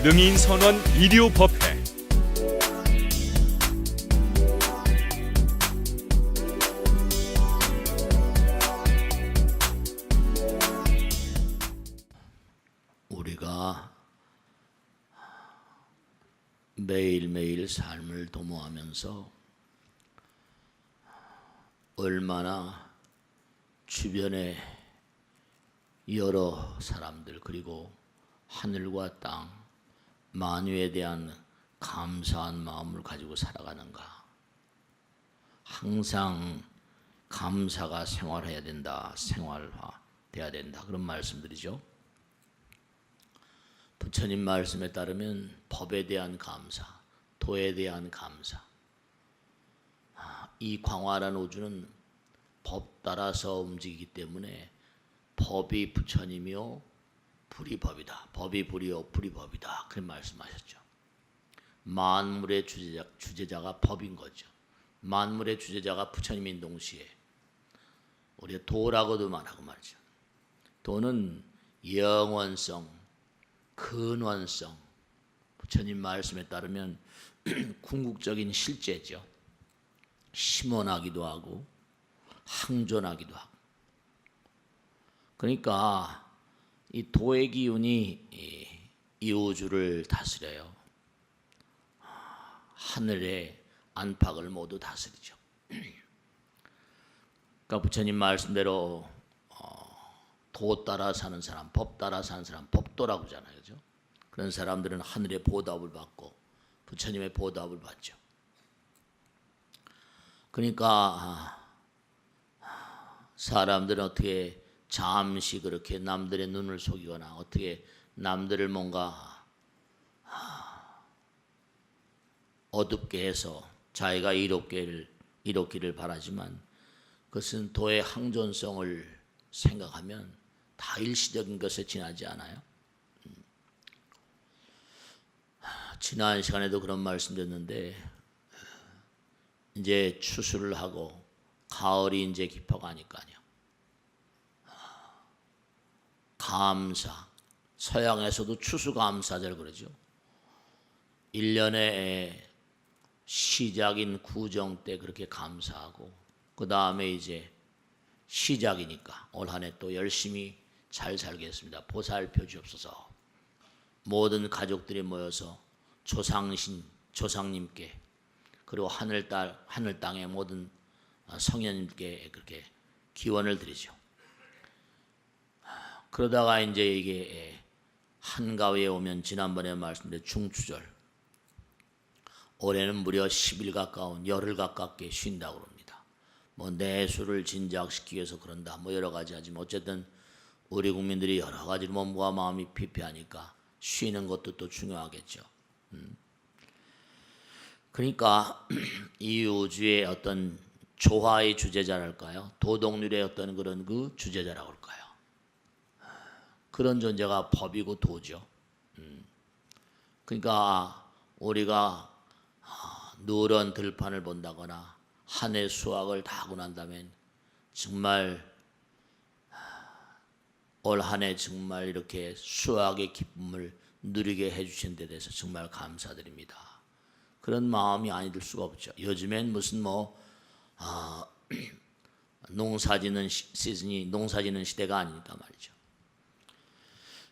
능인선원 일요법회. 우리가 매일매일 삶을 도모하면서 얼마나 주변에 여러 사람들 그리고 하늘과 땅 만유에 대한 감사한 마음을 가지고 살아가는가. 항상 감사가 생활해야 된다, 생활화돼야 된다, 그런 말씀드리죠. 부처님 말씀에 따르면 법에 대한 감사, 도에 대한 감사. 이 광활한 우주는 법 따라서 움직이기 때문에 법이 부처님이요 불이 법이다. 법이 불이요 불이 법이다. 그런 말씀하셨죠. 만물의 주제자가 법인 거죠. 만물의 주제자가 부처님인 동시에 우리가 도라고도 말하고 말이죠. 도는 영원성, 근원성, 부처님 말씀에 따르면 궁극적인 실제죠. 심원하기도 하고 항존하기도 하고. 그러니까 이 도의 기운이 이 우주를 다스려요. 하늘의 안팎을 모두 다스리죠. 그러니까 부처님 말씀대로 도 따라 사는 사람, 법 따라 사는 사람, 법도라고 하잖아요. 그죠? 그런 사람들은 하늘의 보답을 받고 부처님의 보답을 받죠. 그러니까 사람들은 어떻게 잠시 그렇게 남들의 눈을 속이거나 어떻게 남들을 뭔가 어둡게 해서 자기가 이롭기를 바라지만 그것은 도의 항존성을 생각하면 다 일시적인 것에 지나지 않아요. 지난 시간에도 그런 말씀 드렸는데 이제 추수를 하고 가을이 이제 깊어가니까요. 감사, 서양에서도 추수감사절 그러죠. 1년의 시작인 구정 때 그렇게 감사하고 그 다음에 이제 시작이니까 올 한 해 또 열심히 잘 살겠습니다. 보살펴 주옵소서. 모든 가족들이 모여서 조상님께 그리고 하늘 땅의 모든 성현님께 그렇게 기원을 드리죠. 그러다가 이제 이게 한가위에 오면 지난번에 말씀드린 중추절, 올해는 무려 10일 가까운 열흘 가깝게 쉰다고 합니다. 뭐 내수를 진작시키기 위해서 그런다, 뭐 여러 가지 하지만 어쨌든 우리 국민들이 여러 가지로 몸과 마음이 피폐하니까 쉬는 것도 또 중요하겠죠. 그러니까 이 우주의 어떤 조화의 주제자랄까요? 도덕률의 어떤 그런 그 주제자라고 할까요? 그런 존재가 법이고 도죠. 그러니까 우리가 누런 들판을 본다거나 한 해 수확을 다 하고 난 다음엔 정말 올 한 해 정말 이렇게 수확의 기쁨을 누리게 해주신 데 대해서 정말 감사드립니다. 그런 마음이 아니 들 수가 없죠. 요즘엔 무슨 농사짓는 시즌이 농사짓는 시대가 아니니까 말이죠.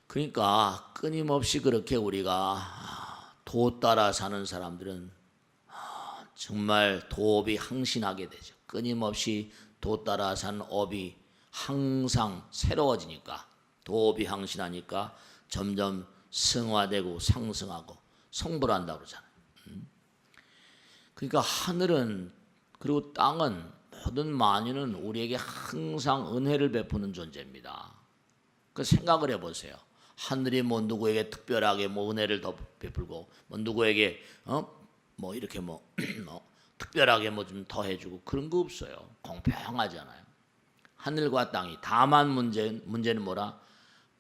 그러니까 끊임없이 그렇게 우리가 도 따라 사는 사람들은 정말 도업이 항신하게 되죠. 끊임없이 도 따라 사는 업이 항상 새로워지니까 도업이 항신하니까 점점 승화되고 상승하고 성불한다고 그러잖아요. 그러니까 하늘은 그리고 땅은 모든 만유는 우리에게 항상 은혜를 베푸는 존재입니다. 그 생각을 해보세요. 하늘이 뭐 누구에게 특별하게 뭐 은혜를 더 베풀고 뭐 누구에게 뭐 이렇게 뭐 특별하게 뭐 좀 더 해주고 그런 거 없어요. 공평하잖아요. 하늘과 땅이. 다만 문제는 뭐라?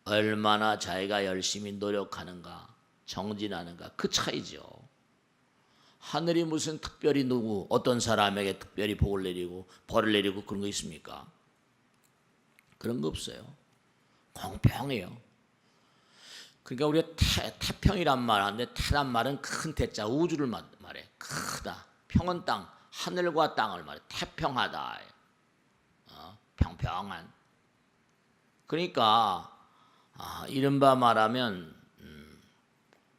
얼마나 자기가 열심히 노력하는가, 정진하는가, 그 차이죠. 하늘이 무슨 특별히 어떤 사람에게 특별히 복을 내리고 벌을 내리고 그런 거 있습니까? 그런 거 없어요. 공평해요. 그러니까 우리가 태평이란 말 하는데 태란 말은 큰 태자 우주를 말해. 크다. 평은 땅, 하늘과 땅을 말해. 태평하다. 평평한. 그러니까 이른바 말하면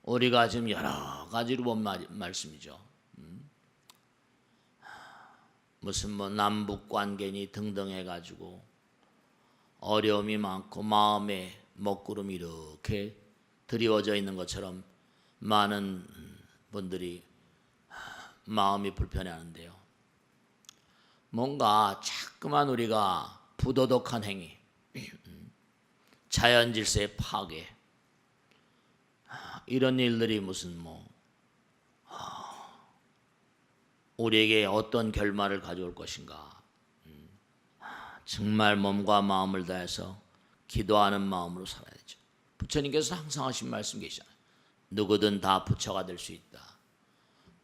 우리가 지금 여러 가지로 본 말씀이죠. 무슨 뭐 남북 관계니 등등 해가지고 어려움이 많고 마음에 먹구름이 이렇게 드리워져 있는 것처럼 많은 분들이 마음이 불편해하는데요. 뭔가 자꾸만 우리가 부도덕한 행위, 자연 질서의 파괴, 이런 일들이 무슨 우리에게 어떤 결말을 가져올 것인가. 정말 몸과 마음을 다해서 기도하는 마음으로 살아야 되죠. 부처님께서 항상 하신 말씀 계시잖아요. 누구든 다 부처가 될 수 있다.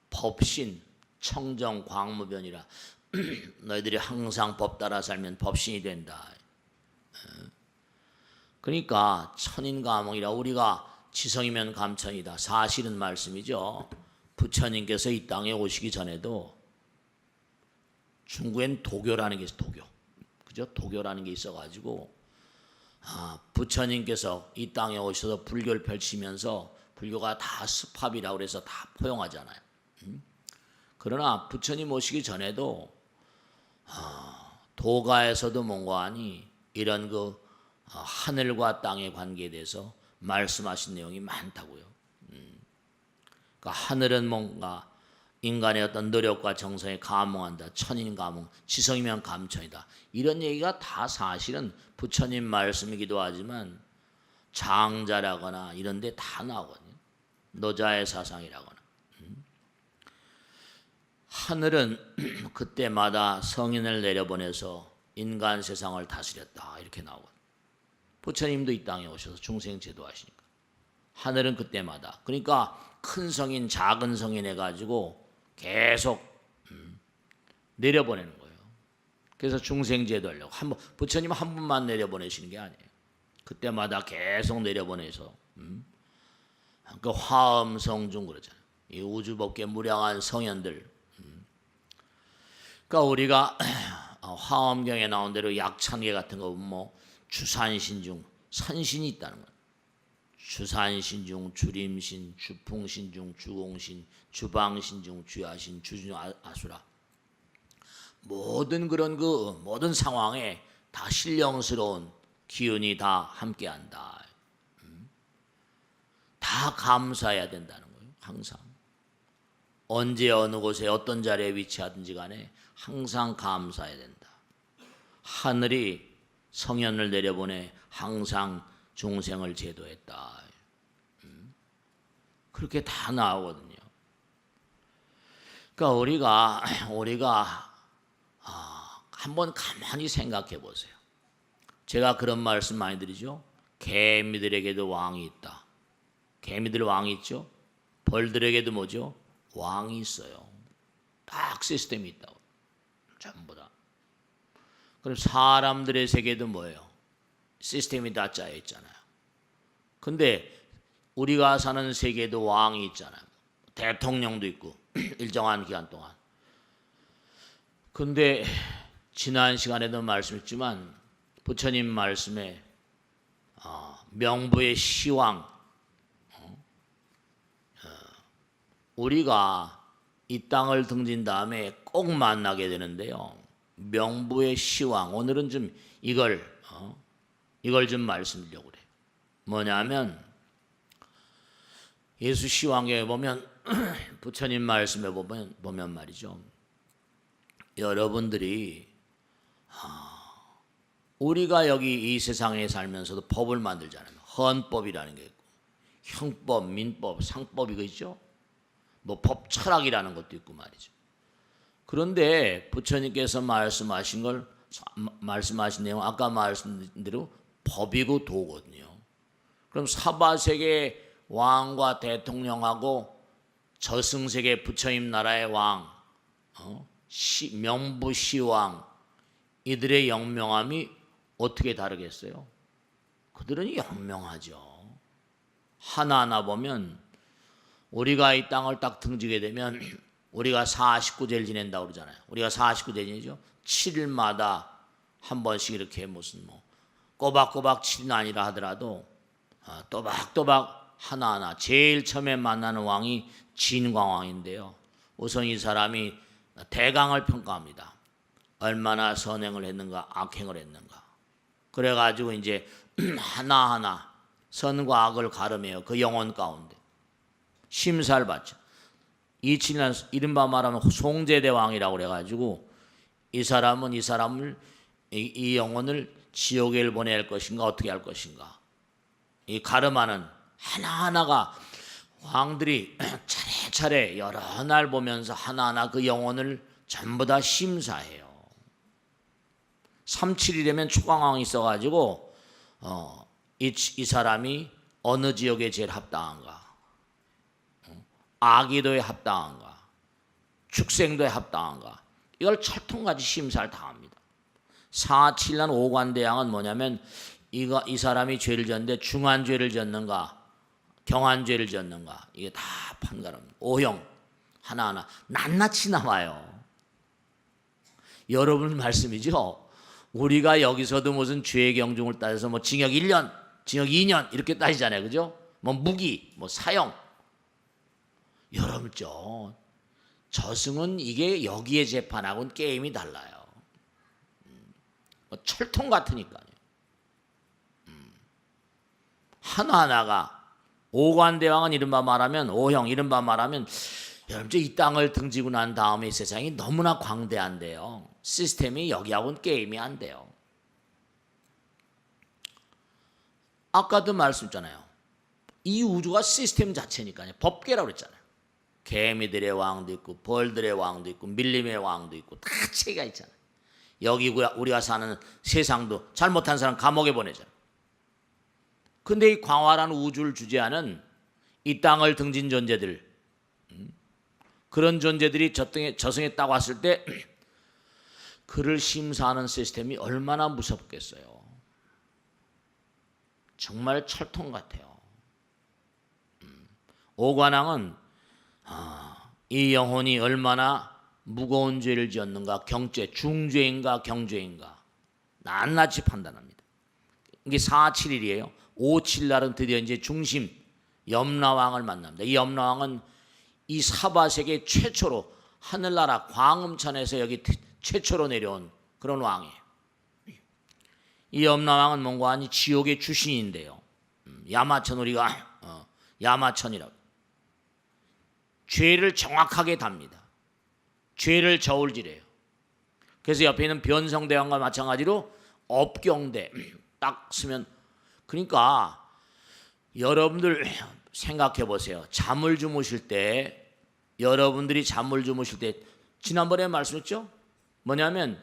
법신, 청정, 광무변이라 너희들이 항상 법 따라 살면 법신이 된다. 그러니까 천인감흥이라 우리가 지성이면 감천이다. 사실은 말씀이죠. 부처님께서 이 땅에 오시기 전에도 중국엔 도교라는 게 있어요. 도교. 그죠? 도교라는 게 있어가지고 부처님께서 이 땅에 오셔서 불교를 펼치면서 불교가 다 습합이라고 그래서 다 포용하잖아요. 그러나 부처님 오시기 전에도 도가에서도 뭔가하니 이런 하늘과 땅의 관계에 대해서 말씀하신 내용이 많다고요. 그러니까 하늘은 뭔가 인간의 어떤 노력과 정성에 감흥한다. 천인 감흥, 지성이면 감천이다. 이런 얘기가 다 사실은 부처님 말씀이기도 하지만 장자라거나 이런 데 다 나오거든요. 노자의 사상이라거나. 하늘은 그때마다 성인을 내려보내서 인간 세상을 다스렸다. 이렇게 나오거든요. 부처님도 이 땅에 오셔서 중생 제도하시니까. 하늘은 그때마다. 그러니까 큰 성인, 작은 성인 해가지고 계속 내려보내는 거예요. 그래서 중생 제도 하려고. 부처님 한 분만 내려보내시는 게 아니에요. 그때마다 계속 내려보내서 그 화엄성중 그러잖아요. 이 우주법계 무량한 성현들. 그러니까 우리가 화엄경에 나온 대로 약찬계 같은 거 보면 주산신중 산신이 있다는 거예요. 주산신중, 주림신, 주풍신중, 주공신, 주방신중, 주야신, 주중 아수라. 모든 그런 모든 상황에 다 신령스러운 기운이 다 함께한다. 다 감사해야 된다는 거예요. 항상 언제 어느 곳에 어떤 자리에 위치하든지 간에 항상 감사해야 된다. 하늘이 성현을 내려보내 항상 중생을 제도했다. 그렇게 다 나오거든요. 그러니까 우리가 한번 가만히 생각해 보세요. 제가 그런 말씀 많이 드리죠. 개미들에게도 왕이 있다. 개미들 왕이 있죠. 벌들에게도 뭐죠? 왕이 있어요. 딱 시스템이 있다고. 전부 다. 그럼 사람들의 세계도 뭐예요? 시스템이 다 짜여 있잖아요. 근데 우리가 사는 세계에도 왕이 있잖아요. 대통령도 있고 일정한 기간 동안. 근데 지난 시간에도 말씀했지만 부처님 말씀에 명부의 시왕 우리가 이 땅을 등진 다음에 꼭 만나게 되는데요. 명부의 시왕 오늘은 좀 이걸 좀 말씀드리려고 그래요. 뭐냐면 예수 시왕에 보면 부처님 말씀에 보면 말이죠. 여러분들이 우리가 여기 이 세상에 살면서도 법을 만들잖아요. 헌법이라는 게 있고 형법, 민법, 상법 이거 있죠. 뭐 법 철학이라는 것도 있고 말이죠. 그런데 부처님께서 말씀하신 내용 아까 말씀드린 대로 법이고 도거든요. 그럼 사바세계 왕과 대통령하고 저승세계 부처님 나라의 왕, 명부시왕 이들의 영명함이 어떻게 다르겠어요? 그들은 영명하죠. 하나하나 보면 우리가 이 땅을 딱 등지게 되면 우리가 49제를 지낸다고 그러잖아요. 우리가 49제 지내죠. 7일마다 한 번씩 이렇게 무슨 뭐 꼬박꼬박 7은 아니라 하더라도 또박또박 하나하나 제일 처음에 만나는 왕이 진광왕인데요. 우선 이 사람이 대강을 평가합니다. 얼마나 선행을 했는가 악행을 했는가. 그래가지고 이제 하나하나 선과 악을 가름해요. 그 영혼 가운데 심사를 받죠. 이 친한 이른바 말하면 송제대 왕이라고 그래가지고 이 사람을 이 영혼을 지옥에 보낼 것인가 어떻게 할 것인가. 이 가름하는 하나하나가 왕들이 차례차례 여러 날 보면서 하나하나 그 영혼을 전부 다 심사해요. 37이 되면 초강왕이 있어가지고 이 사람이 어느 지역에 제일 합당한가, 아기도에 합당한가, 축생도에 합당한가, 이걸 철통같이 심사를 당합니다. 4.7난 오관대왕은 뭐냐면 이 사람이 죄를 졌는데 중한죄를 졌는가 경한죄를 졌는가 이게 다 판가릅니다. 오형 하나하나 낱낱이 나와요. 여러분 말씀이죠. 우리가 여기서도 무슨 죄의 경중을 따져서 뭐 징역 1년, 징역 2년 이렇게 따지잖아요. 그죠? 뭐 무기, 뭐 사형. 여러분 저승은 이게 여기에 재판하고는 게임이 달라요. 철통 같으니까요. 하나하나가 오관대왕은 이른바 말하면 오형 이른바 말하면 여러분 이 땅을 등지고 난 다음에 이 세상이 너무나 광대한데요. 시스템이 여기하고는 게임이 안 돼요. 아까도 말씀했잖아요. 이 우주가 시스템 자체니까요. 법계라고 그랬잖아요. 개미들의 왕도 있고 벌들의 왕도 있고 밀림의 왕도 있고 다 체계가 있잖아요. 여기 우리가 사는 세상도 잘못한 사람 감옥에 보내잖아요. 근데 이 광활한 우주를 주재하는 이 땅을 등진 존재들, 그런 존재들이 저승에 딱 왔을 때 그를 심사하는 시스템이 얼마나 무섭겠어요. 정말 철통 같아요. 오관왕은 이 영혼이 얼마나 무거운 죄를 지었는가, 경죄, 중죄인가 경죄인가 낱낱이 판단합니다. 이게 4.7일이에요. 5.7날은 드디어 이제 중심 염라왕을 만납니다. 이 염라왕은 이 사바세계 최초로 하늘나라 광음천에서 여기 최초로 내려온 그런 왕이에요. 이 염라왕은 뭔가 하니 지옥의 주신인데요. 야마천 우리가 야마천이라고. 죄를 정확하게 답니다. 죄를 저울질해요. 그래서 옆에 있는 변성대왕과 마찬가지로 업경대 딱 쓰면 그러니까 여러분들 생각해 보세요. 잠을 주무실 때 여러분들이 잠을 주무실 때 지난번에 말씀했죠? 뭐냐면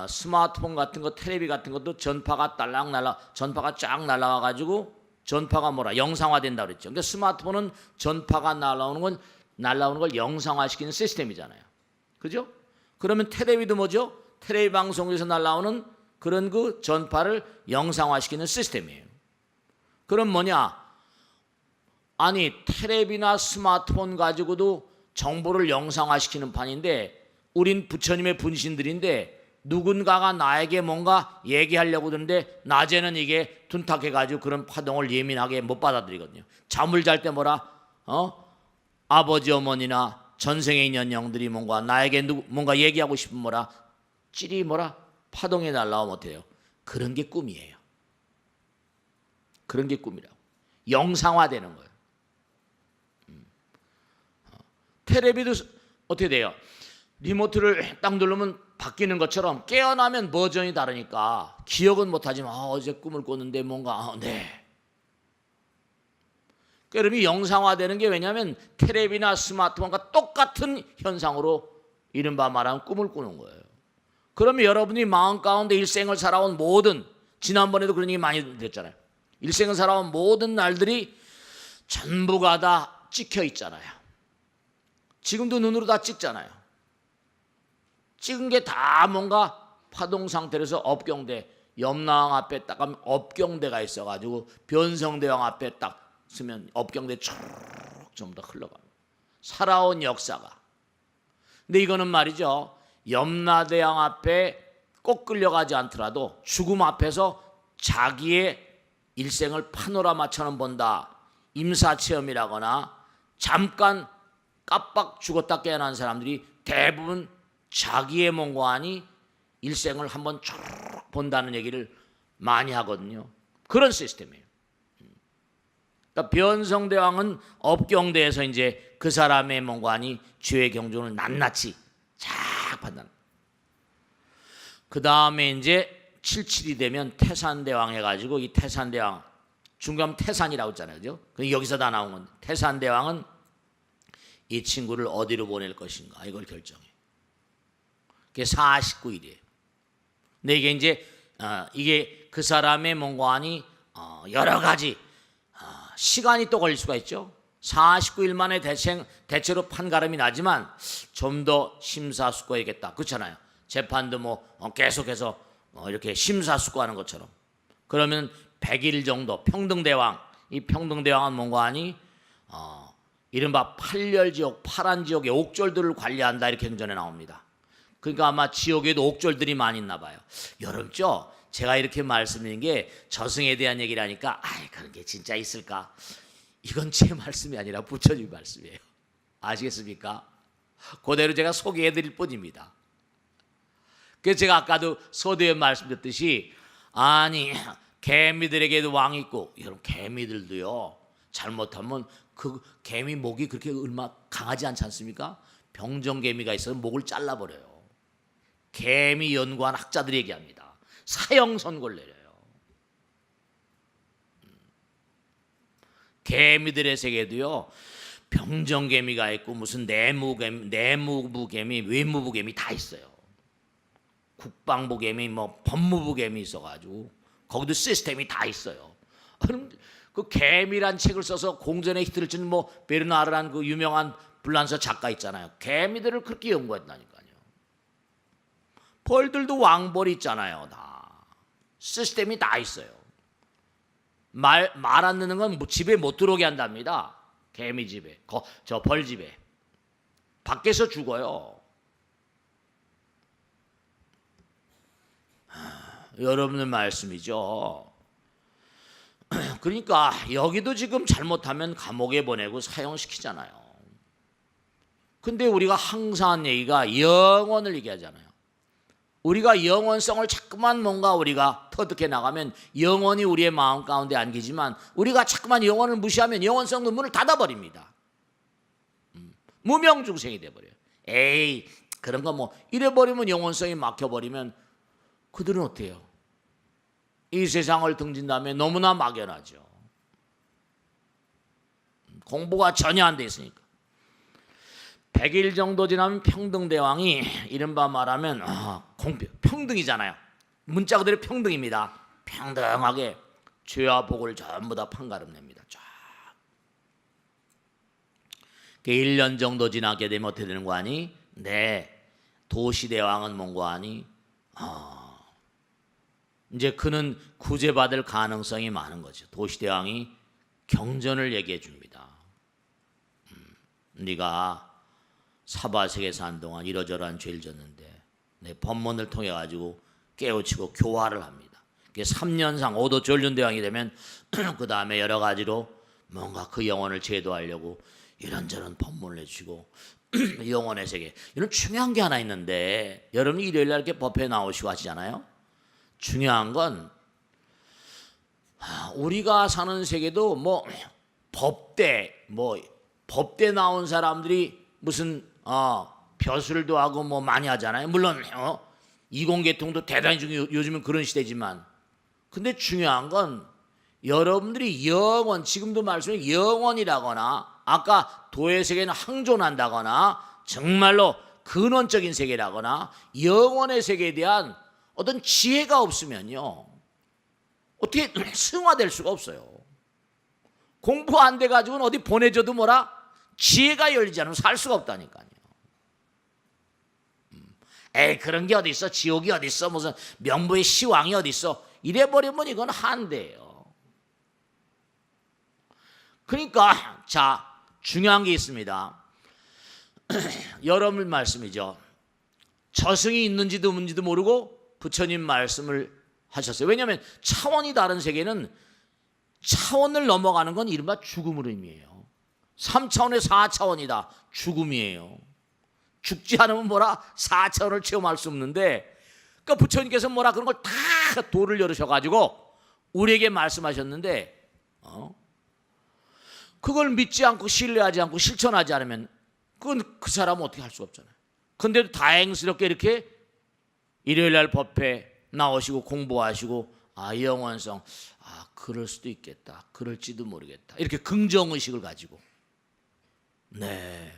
스마트폰 같은 거 텔레비 같은 것도 전파가 전파가 쫙 날아와 가지고 전파가 영상화된다 그랬죠. 그러니까 스마트폰은 전파가 날아오는 걸 영상화시키는 시스템이잖아요. 그죠? 그러면 텔레비도 뭐죠? 텔레비 방송에서 날아오는 그런 그 전파를 영상화시키는 시스템이에요. 그럼 뭐냐? 아니 텔레비나 스마트폰 가지고도 정보를 영상화시키는 판인데 우린 부처님의 분신들인데 누군가가 나에게 뭔가 얘기하려고 드는데 낮에는 이게 둔탁해가지고 그런 파동을 예민하게 못 받아들이거든요. 잠을 잘 때 아버지 어머니나 전생에 있는 영들이 나에게 뭔가 얘기하고 싶은 찌리 파동에 날라오면 어때요? 그런 게 꿈이에요. 그런 게 꿈이라고. 영상화되는 거예요. 텔레비도 어떻게 돼요? 리모트를 딱 누르면 바뀌는 것처럼 깨어나면 버전이 다르니까 기억은 못하지만 어제 꿈을 꿨는데 네. 그러면 영상화되는 게 왜냐하면 텔레비나 스마트폰과 똑같은 현상으로 이른바 말하면 꿈을 꾸는 거예요. 그러면 여러분이 마음 가운데 일생을 살아온 모든 지난번에도 그런 얘기 많이 드렸잖아요. 일생을 살아온 모든 날들이 전부가 다 찍혀 있잖아요. 지금도 눈으로 다 찍잖아요. 찍은 게 다 뭔가 파동 상태에서 업경대 염라왕 앞에 딱 가면 업경대가 있어가지고 변성대왕 앞에 딱 쓰면 업경대 쭉 전부 다 흘러갑니다. 살아온 역사가. 근데 이거는 말이죠, 염라대왕 앞에 꼭 끌려가지 않더라도 죽음 앞에서 자기의 일생을 파노라마처럼 본다, 임사체험이라거나 잠깐 깜빡 죽었다 깨어난 사람들이 대부분 자기의 몽고하니 일생을 한번 쭉 본다는 얘기를 많이 하거든요. 그런 시스템이에요. 그러니까 변성대왕은 업경대에서 이제 그 사람의 몽고하니 죄의 경종을 낱낱이 쫙 판단. 그 다음에 이제 77이 되면 태산대왕 해가지고, 이 태산대왕 중간 태산이라고 했잖아요, 그죠? 여기서 다 나온 건데, 태산대왕은 이 친구를 어디로 보낼 것인가 이걸 결정해. 그게 49일이에요. 근데 이게 이제 이게 그 사람의 몽고하니 여러 가지 시간이 또 걸릴 수가 있죠. 49일 만에 대체로 판가름이 나지만 좀 더 심사숙고해야겠다, 그렇잖아요. 재판도 뭐 계속해서 이렇게 심사숙고하는 것처럼. 그러면 100일 정도 평등대왕, 이 평등대왕은 몽고하니 이른바 팔렬지옥, 파란 지옥의 옥졸들을 관리한다, 이렇게 경전에 나옵니다. 그러니까 아마 지옥에도 옥졸들이 많이 있나 봐요. 여러분죠, 제가 이렇게 말씀드린 게 저승에 대한 얘기라니까 그런 게 진짜 있을까? 이건 제 말씀이 아니라 부처님 말씀이에요. 아시겠습니까? 그대로 제가 소개해 드릴 뿐입니다. 그래서 제가 아까도 서두에 말씀드렸듯이, 아니 개미들에게도 왕이 있고, 여러분 개미들도요 잘못하면 그 개미 목이 그렇게 얼마 강하지 않지 않습니까? 병정개미가 있어서 목을 잘라버려요. 개미 연구한 학자들이 얘기합니다. 사형 선고를 내려요. 개미들의 세계도요 병정개미가 있고 무슨 내무부개미, 외무부개미 다 있어요. 국방부개미, 뭐 법무부개미 있어가지고 거기도 시스템이 다 있어요. 그럼 그 개미란 책을 써서 공전의 히트를 친 뭐 베르나르란 그 유명한 불란서 작가 있잖아요. 개미들을 그렇게 연구했다니까요. 벌들도 왕벌이 있잖아요. 다 시스템이 다 있어요. 말 안 듣는 건 집에 못 들어오게 한답니다. 개미 집에, 저 벌 집에 밖에서 죽어요. 여러분의 말씀이죠. 그러니까 여기도 지금 잘못하면 감옥에 보내고 사형시키잖아요. 근데 우리가 항상 하는 얘기가 영원을 얘기하잖아요. 우리가 영원성을 자꾸만 뭔가 우리가 터득해 나가면 영원히 우리의 마음 가운데 안기지만, 우리가 자꾸만 영원을 무시하면 영원성도 문을 닫아버립니다. 무명중생이 돼버려요. 에이 그런 거 뭐 이래버리면, 영원성이 막혀버리면 그들은 어때요? 이 세상을 등진 다음에 너무나 막연하죠. 공부가 전혀 안 돼 있으니까. 100일 정도 지나면 평등대왕이 이른바 말하면 평등이잖아요. 문자 그대로 평등입니다. 평등하게 죄와 복을 전부 다 판가름-냅니다. 쫙. 1년 정도 지나게 되면 어떻게 되는 거 아니? 도시대왕은 뭔고 하니? 이제 그는 구제받을 가능성이 많은 거죠. 도시대왕이 경전을 얘기해 줍니다. 네가 사바세계 산 동안 이러저러한 죄를 졌는데 내 법문을 통해 가지고 깨우치고 교화를 합니다. 3년상 오도전륜대왕이 되면 그 다음에 여러 가지로 뭔가 그 영혼을 제도하려고 이런저런 법문을 해주고 영혼의 세계, 이런 중요한 게 하나 있는데, 여러분이 일요일날 이렇게 법회 나오시고 하시잖아요. 중요한 건 우리가 사는 세계도 뭐 법대 나온 사람들이 무슨 벼슬도 하고 뭐 많이 하잖아요. 물론 이공계통도 대단히 요즘은 그런 시대지만, 근데 중요한 건 여러분들이 영원, 지금도 말씀해 영원이라거나 아까 도의 세계는 항존한다거나 정말로 근원적인 세계라거나 영원의 세계에 대한 어떤 지혜가 없으면요 어떻게 승화될 수가 없어요. 공부 안 돼가지고는 어디 보내줘도 뭐라 지혜가 열리지 않으면 살 수가 없다니까요. 그런 게 어디 있어? 지옥이 어디 있어? 무슨 명부의 시왕이 어디 있어? 이래버리면 이건 한대예요. 그러니까 자, 중요한 게 있습니다. 여러분 말씀이죠. 저승이 있는지도 없는지도 모르고 부처님 말씀을 하셨어요. 왜냐하면 차원이 다른 세계는 차원을 넘어가는 건 이른바 죽음을 의미해요. 3차원의 4차원이다. 죽음이에요. 죽지 않으면 뭐라 4차원을 체험할 수 없는데, 그러니까 부처님께서 뭐라 그런 걸 다 도를 열으셔가지고 우리에게 말씀하셨는데, 그걸 믿지 않고 신뢰하지 않고 실천하지 않으면 그건 그 사람은 어떻게 할 수 없잖아요. 근데도 다행스럽게 이렇게 일요일날 법회 나오시고 공부하시고, 영원성, 그럴 수도 있겠다, 그럴지도 모르겠다, 이렇게 긍정의식을 가지고, 네,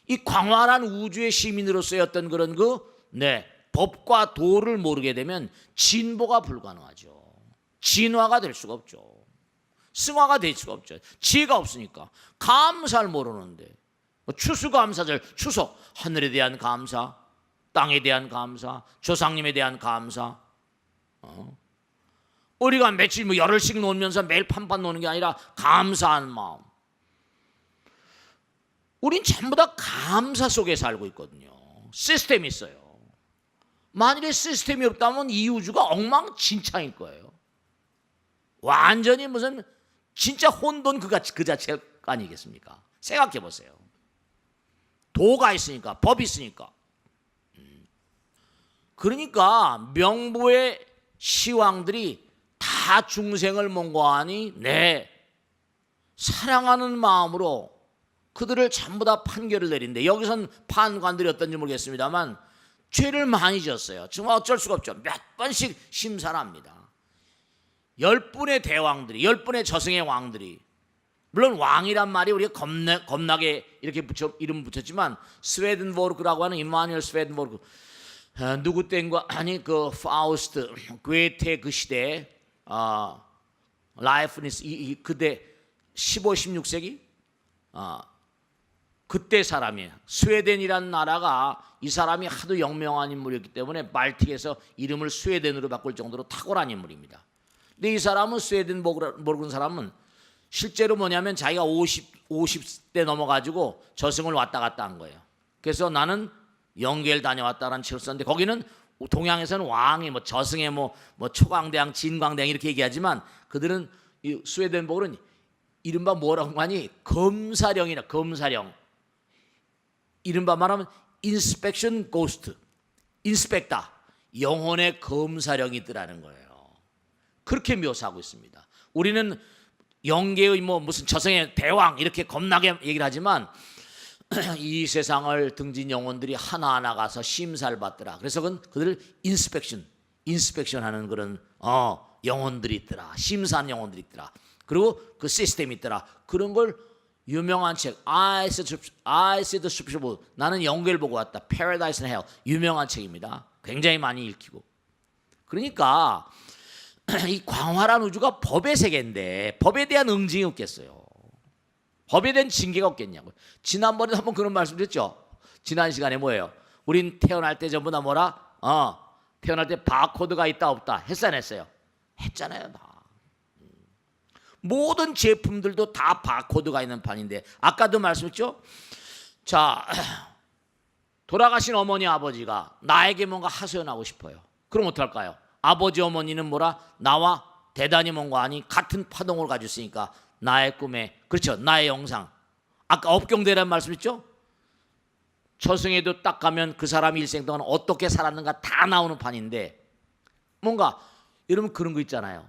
이 광활한 우주의 시민으로서의 어떤 그런 법과 도를 모르게 되면 진보가 불가능하죠. 진화가 될 수가 없죠. 승화가 될 수가 없죠. 지혜가 없으니까. 감사를 모르는데, 추수감사절, 추석, 하늘에 대한 감사, 땅에 대한 감사, 조상님에 대한 감사. 우리가 며칠 열흘씩 놀면서 매일 판판 노는 게 아니라 감사한 마음. 우린 전부 다 감사 속에 살고 있거든요. 시스템이 있어요. 만일에 시스템이 없다면 이 우주가 엉망진창일 거예요. 완전히 무슨 진짜 혼돈 그 자체가 아니겠습니까? 생각해 보세요. 도가 있으니까, 법이 있으니까. 그러니까 명부의 시왕들이 다 중생을 mongo하니 사랑하는 마음으로 그들을 전부 다 판결을 내린대. 여기선 판관들이 어떤지 모르겠습니다만 죄를 많이 지었어요. 정말 어쩔 수가 없죠. 몇 번씩 심사를 합니다. 10분의 대왕들이, 10분의 저승의 왕들이, 물론 왕이란 말이 우리가 겁나게 이렇게 이름 붙였지만, 스웨덴보르크라고 하는 임마누엘 스웨덴보르크, 누구 땐가 아니 그 파우스트 괴테 그 시대에 라이프니스 그때 15, 16세기 그때 사람이에요. 스웨덴이란 나라가 이 사람이 하도 영명한 인물이었기 때문에 발틱에서 이름을 스웨덴으로 바꿀 정도로 탁월한 인물입니다. 근데 이 사람은 스웨덴보르크 사람은 실제로 뭐냐면 자기가 50대 넘어가지고 저승을 왔다 갔다 한 거예요. 그래서 나는 영계를 다녀왔다라는 책을 썼는데, 거기는 동양에서는 왕이 저승의 초광대왕, 진광대왕 이렇게 얘기하지만, 그들은 이 스웨덴보르는 이른바 뭐라고 하니 검사령이라, 검사령. 이른바 말하면 인스펙션 고스트, 인스펙터, 영혼의 검사령이 있더라는 거예요. 그렇게 묘사하고 있습니다. 우리는 영계의 무슨 저승의 대왕 이렇게 겁나게 얘기를 하지만, 이 세상을 등진 영혼들이 하나하나 가서 심사를 받더라. 그래서 그들 인스펙션 하는 그런 영혼들이 있더라. 심사하는 영혼들이 있더라. 그리고 그 시스템이 있더라. 그런 걸 유명한 책, I see the scripture, 나는 영계를 보고 왔다, Paradise and Hell, 유명한 책입니다. 굉장히 많이 읽히고. 그러니까 이 광활한 우주가 법의 세계인데 법에 대한 응징이 없겠어요. 법에 대한 징계가 없겠냐고요. 지난번에 한번 그런 말씀 드렸죠. 지난 시간에 뭐예요? 우린 태어날 때 전부 다 태어날 때 바코드가 있다 없다 했어요, 안 했어요? 했잖아요. 다. 모든 제품들도 다 바코드가 있는 판인데, 아까도 말씀했죠. 자, 돌아가신 어머니 아버지가 나에게 뭔가 하소연하고 싶어요. 그럼 어떡할까요? 아버지 어머니는 나와 대단히 뭔가 아니 같은 파동을 가지고 있으니까 나의 꿈에, 그렇죠, 나의 영상, 아까 업경대라는 말씀했죠. 저승에도 딱 가면 그 사람이 일생 동안 어떻게 살았는가 다 나오는 판인데, 뭔가 여러분 그런 거 있잖아요.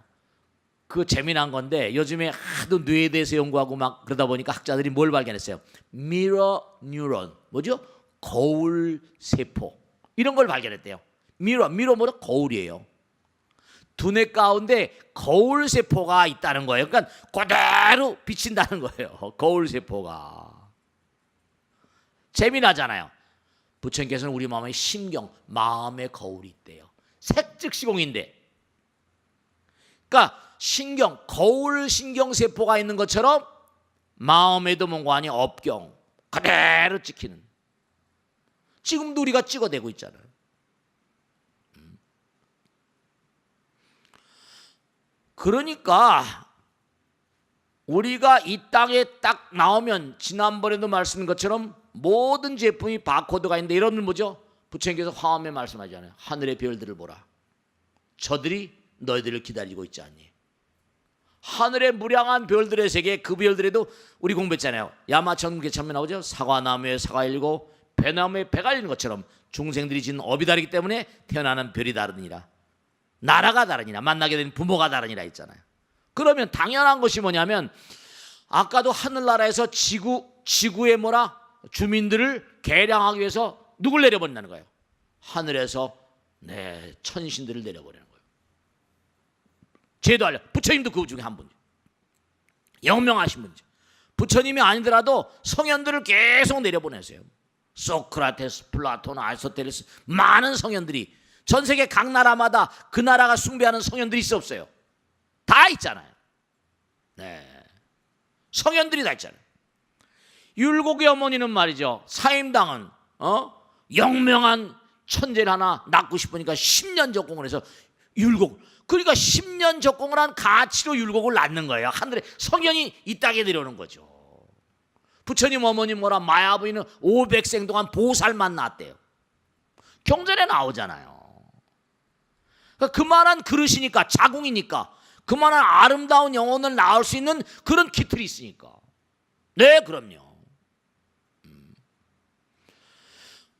그 재미난 건데, 요즘에 하도 뇌에 대해서 연구하고 막 그러다 보니까 학자들이 뭘 발견했어요? 미러 뉴런, 뭐죠? 거울 세포, 이런 걸 발견했대요. 미러 뭐죠? 거울이에요. 두뇌 가운데 거울 세포가 있다는 거예요. 그러니까 그대로 비친다는 거예요. 거울 세포가. 재미나잖아요. 부처님께서는 우리 마음의 심경, 마음의 거울이 있대요. 색즉시공인데, 그러니까 신경, 거울 신경 세포가 있는 것처럼 마음에도 뭔가 아니 업경 그대로 찍히는, 지금도 우리가 찍어대고 있잖아요. 그러니까 우리가 이 땅에 딱 나오면 지난번에도 말씀드린 것처럼 모든 제품이 바코드가 있는데 여러분들 뭐죠? 부처님께서 화엄에 말씀하잖아요. 하늘의 별들을 보라. 저들이 너희들을 기다리고 있지 않니? 하늘의 무량한 별들의 세계, 그 별들에도 우리 공부했잖아요. 야마천국에 처음에 나오죠. 사과나무에 사과 일고 배나무에 배가 있는 것처럼 중생들이 짓는 업이 다르기 때문에 태어나는 별이 다르니라. 나라가 다르니라. 만나게 된 부모가 다르니라 했잖아요. 그러면 당연한 것이 뭐냐면 아까도 하늘나라에서 지구의 뭐라 주민들을 개량하기 위해서 누굴 내려버린다는 거예요? 하늘에서 천신들을 내려버리는 거예요. 제도 알려. 부처님도 그 중에 한 분이죠. 영명하신 분이죠. 부처님이 아니더라도 성현들을 계속 내려보내세요. 소크라테스, 플라톤, 아리스토텔레스 많은 성현들이 전 세계 각 나라마다 그 나라가 숭배하는 성현들이 있어 없어요? 다 있잖아요. 성현들이 다 있잖아요. 율곡의 어머니는 말이죠. 사임당은 영명한 천재를 하나 낳고 싶으니까 10년 적공을 해서 율곡. 그러니까 10년 적공을 한 가치로 율곡을 낳는 거예요. 하늘에 성현이 이 땅에 내려오는 거죠. 부처님 어머니 뭐라 마야부인은 500생 동안 보살만 낳았대요. 경전에 나오잖아요. 그만한 그릇이니까, 자궁이니까, 그만한 아름다운 영혼을 낳을 수 있는 그런 기틀이 있으니까. 네, 그럼요.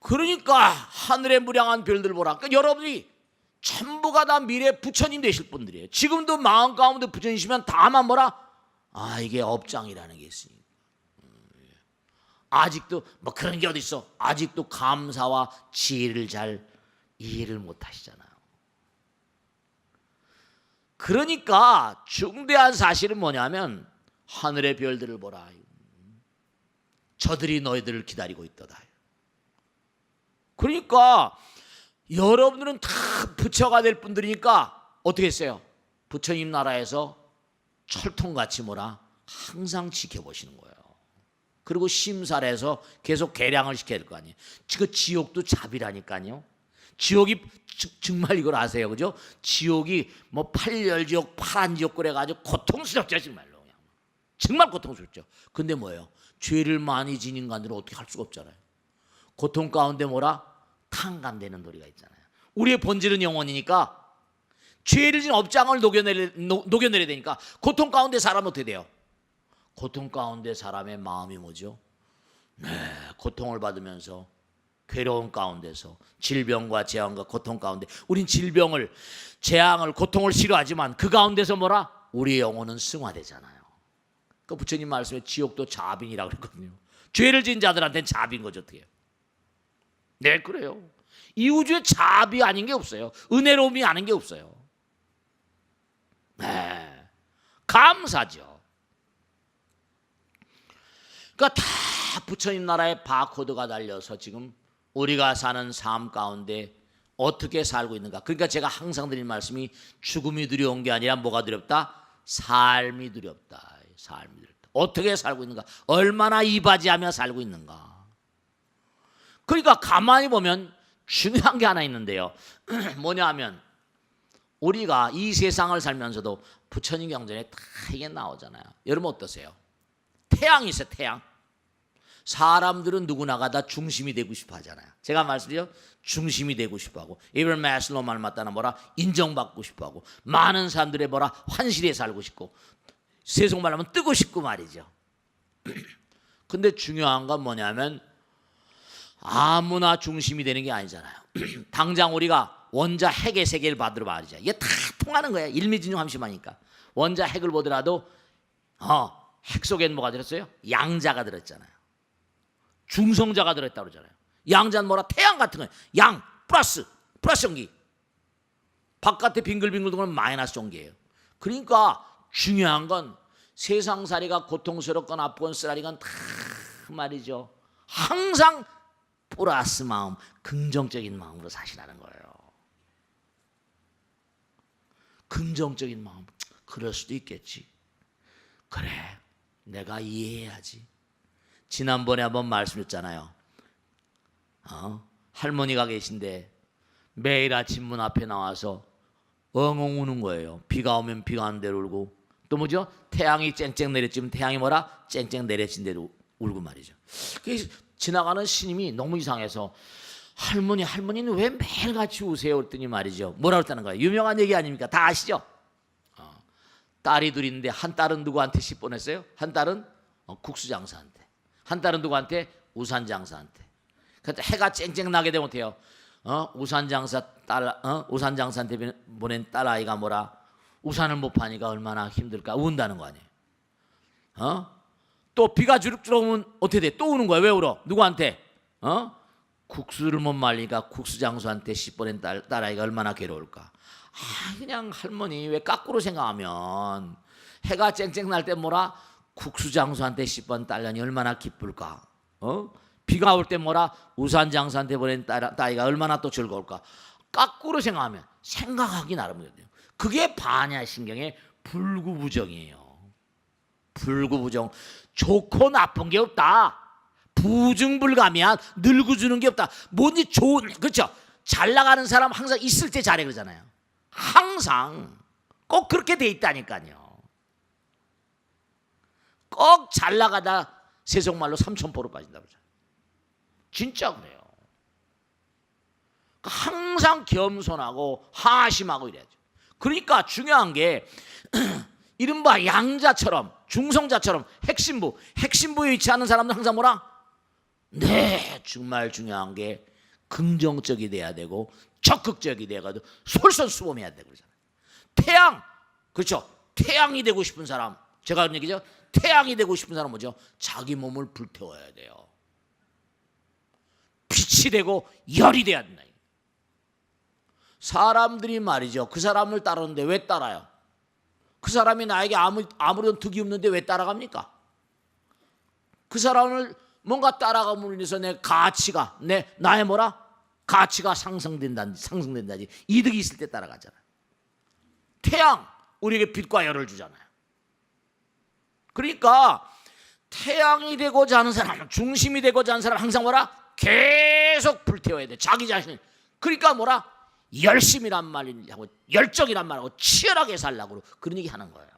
그러니까 하늘의 무량한 별들 보라. 그러니까 여러분이 전부가 다 미래 부처님 되실 분들이에요. 지금도 마음 가운데 부처님이시면 다만 뭐라? 이게 업장이라는 게 있으니까. 아직도 뭐 그런 게 어디 있어? 아직도 감사와 지혜를 잘 이해를 못 하시잖아요. 그러니까 중대한 사실은 뭐냐면 하늘의 별들을 보라. 저들이 너희들을 기다리고 있도다. 그러니까 여러분들은 다 부처가 될 분들이니까 어떻게 했어요? 부처님 나라에서 철통같이 뭐라 항상 지켜보시는 거예요. 그리고 심사를 해서 계속 개량을 시켜야 될 거 아니에요. 그 지옥도 잡이라니까요. 지옥이 정말 이걸 아세요, 그죠? 지옥이 뭐 팔열지옥, 파란지옥 그래가지고 고통스럽죠, 정말로. 정말 고통스럽죠. 근데 뭐예요? 죄를 많이 지닌 인간들은 어떻게 할 수가 없잖아요. 고통 가운데 뭐라? 탕감되는 도리가 있잖아요. 우리의 본질은 영혼이니까 죄를 지은 업장을 녹여내야 되니까 고통 가운데 사람은 어떻게 돼요? 고통 가운데 사람의 마음이 뭐죠? 고통을 받으면서 괴로운 가운데서 질병과 재앙과 고통 가운데 우린 질병을, 재앙을, 고통을 싫어하지만 그 가운데서 뭐라? 우리의 영혼은 승화되잖아요. 그 부처님 말씀에 지옥도 자빈이라고 그랬거든요. 죄를 지은 자들한테는 자비인 거죠. 어떻게 해요? 네, 그래요. 이 우주에 자비 아닌 게 없어요. 은혜로움이 아닌 게 없어요. 감사죠. 그러니까 다 부처님 나라의 바코드가 달려서 지금 우리가 사는 삶 가운데 어떻게 살고 있는가. 그러니까 제가 항상 드리는 말씀이 죽음이 두려운 게 아니라 뭐가 두렵다? 삶이 두렵다. 삶이 두렵다. 어떻게 살고 있는가? 얼마나 이바지하며 살고 있는가. 그러니까 가만히 보면 중요한 게 하나 있는데요. 뭐냐 하면 우리가 이 세상을 살면서도 부처님 경전에 다 이게 나오잖아요. 여러분 어떠세요? 태양이 있어요. 태양. 사람들은 누구나가 다 중심이 되고 싶어 하잖아요. 제가 말씀드려 중심이 되고 싶어 하고 에이브럼 마슬로우 말 맞다나 뭐라 인정받고 싶어 하고 많은 사람들의 뭐라 환실에 살고 싶고 세속 말하면 뜨고 싶고 말이죠. 근데 중요한 건 뭐냐면 아무나 중심이 되는 게 아니잖아요. 당장 우리가 원자 핵의 세계를 받으러 말이죠. 이게 다 통하는 거예요. 일미진용 심하니까. 원자 핵을 보더라도 핵 속엔 뭐가 들었어요? 양자가 들었잖아요. 중성자가 들었다고 그러잖아요. 양자는 뭐라? 태양 같은 거예요. 양 플러스 전기. 바깥에 빙글빙글 도는 건 마이너스 전기예요. 그러니까 중요한 건 세상살이가 고통스럽건 아프건 쓰라리건 다 말이죠. 항상 플러스 마음, 긍정적인 마음으로 사시라는 거예요. 긍정적인 마음. 그럴 수도 있겠지. 그래, 내가 이해해야지. 지난번에 한번 말씀드렸잖아요. 할머니가 계신데 매일 아침 문 앞에 나와서 엉엉 우는 거예요. 비가 오면 비가 안 대로 울고 또 뭐죠? 태양이 쨍쨍 내렸지만 태양이 뭐라? 쨍쨍 내려진 대로 울고 말이죠. 지나가는 스님이 너무 이상해서 할머니는 왜 매일같이 우세요? 그랬더니 말이죠. 뭐라고 했다는 거예요? 유명한 얘기 아닙니까? 다 아시죠? 딸이 둘 있는데 한 딸은 누구한테 십 보냈어요? 한 딸은 국수 장사한테, 한 딸은 누구한테? 우산 장사한테. 그때 해가 쨍쨍 나게 되면 어때요? 우산 장사한테 보낸 딸 아이가 뭐라? 우산을 못 파니까 얼마나 힘들까? 운다는 거 아니에요? 또 비가 주룩주룩 오면 어떻게 돼? 또 우는 거야. 왜 울어? 누구한테? 국수를 못 말리니까 국수 장수한테 십 보낸 딸 아이가 얼마나 괴로울까? 그냥 할머니 왜 거꾸로 생각하면 해가 쨍쨍 날 때 뭐라? 국수 장수한테 10번 딸년이 얼마나 기쁠까? 비가 올 때 뭐라? 우산 장수한테 보낸 딸아이가 얼마나 또 즐거울까? 거꾸로 생각하면 생각하기 나름이거든요. 그게 반야신경의 불구부정이에요. 불구부정. 좋고 나쁜 게 없다. 부증불감이야. 늙어주는 게 없다. 뭐니 좋은, 그렇죠? 잘 나가는 사람 항상 있을 때 잘해 그러잖아요. 항상 꼭 그렇게 돼 있다니까요. 꼭 잘 나가다 세속말로 삼천포로 빠진다고 그러잖아요. 진짜 그래요. 항상 겸손하고 하심하고 이래야죠. 그러니까 중요한 게 이른바 양자처럼 중성자처럼 핵심부에 위치하는 사람은 항상 뭐라? 네, 정말 중요한 게 긍정적이 돼야 되고 적극적이 돼가지고 솔선수범해야 되고 그러잖아요. 태양, 그렇죠? 태양이 되고 싶은 사람, 제가 하는 얘기죠. 태양이 되고 싶은 사람 뭐죠? 자기 몸을 불태워야 돼요. 빛이 되고 열이 돼야 된다. 사람들이 말이죠. 그 사람을 따르는데 왜 따라요? 그 사람이 나에게 아무런 득이 없는데 왜 따라갑니까? 그 사람을 뭔가 따라감으로 인해서 내 가치가 나의 뭐라? 가치가 상승된다지 이득이 있을 때 따라가잖아요. 태양 우리에게 빛과 열을 주잖아요. 그러니까 태양이 되고자 하는 사람, 중심이 되고자 하는 사람 항상 뭐라? 계속 불태워야 돼. 자기 자신. 그러니까 뭐라? 열심이란 말하고 열정이란 말하고 치열하게 살라고 그런 얘기 하는 거예요.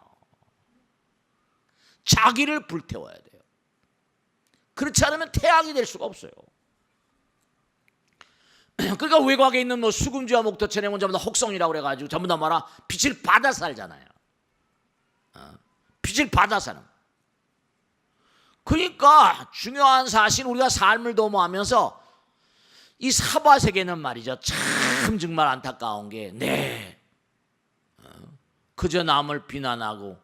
자기를 불태워야 돼요. 그렇지 않으면 태양이 될 수가 없어요. 그러니까 외곽에 있는 뭐 수금주와 목토천행은 전부 다 혹성이라고 그래가지고 전부 다 뭐라? 빛을 받아 살잖아요. 빛을 받아 사는. 그러니까 중요한 사실 우리가 삶을 도모하면서 이 사바세계는 말이죠. 참 정말 안타까운 게 그저 남을 비난하고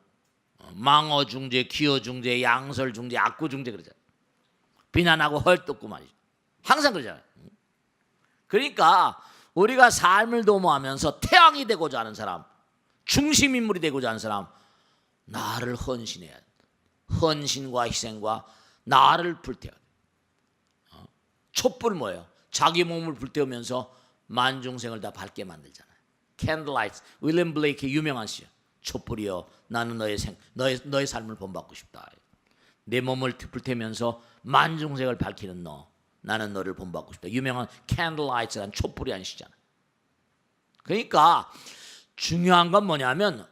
망어중재, 기어중재, 양설중재, 악구중재 그러잖아요. 비난하고 헐뜯고 말이죠. 항상 그러잖아요. 그러니까 우리가 삶을 도모하면서 태양이 되고자 하는 사람, 중심인물이 되고자 하는 사람, 나를 헌신해야 돼. 헌신과 희생과 나를 불태워야 돼. 촛불 뭐예요? 자기 몸을 불태우면서 만중생을 다 밝게 만들잖아요. Candlelight, 윌리엄 블레이크의 유명한 시요. 촛불이여, 나는 너의 삶을 본받고 싶다. 내 몸을 불태우면서 만중생을 밝히는 너, 나는 너를 본받고 싶다. 유명한 Candlelight라는 촛불이라는 시잖아요. 그러니까 중요한 건 뭐냐면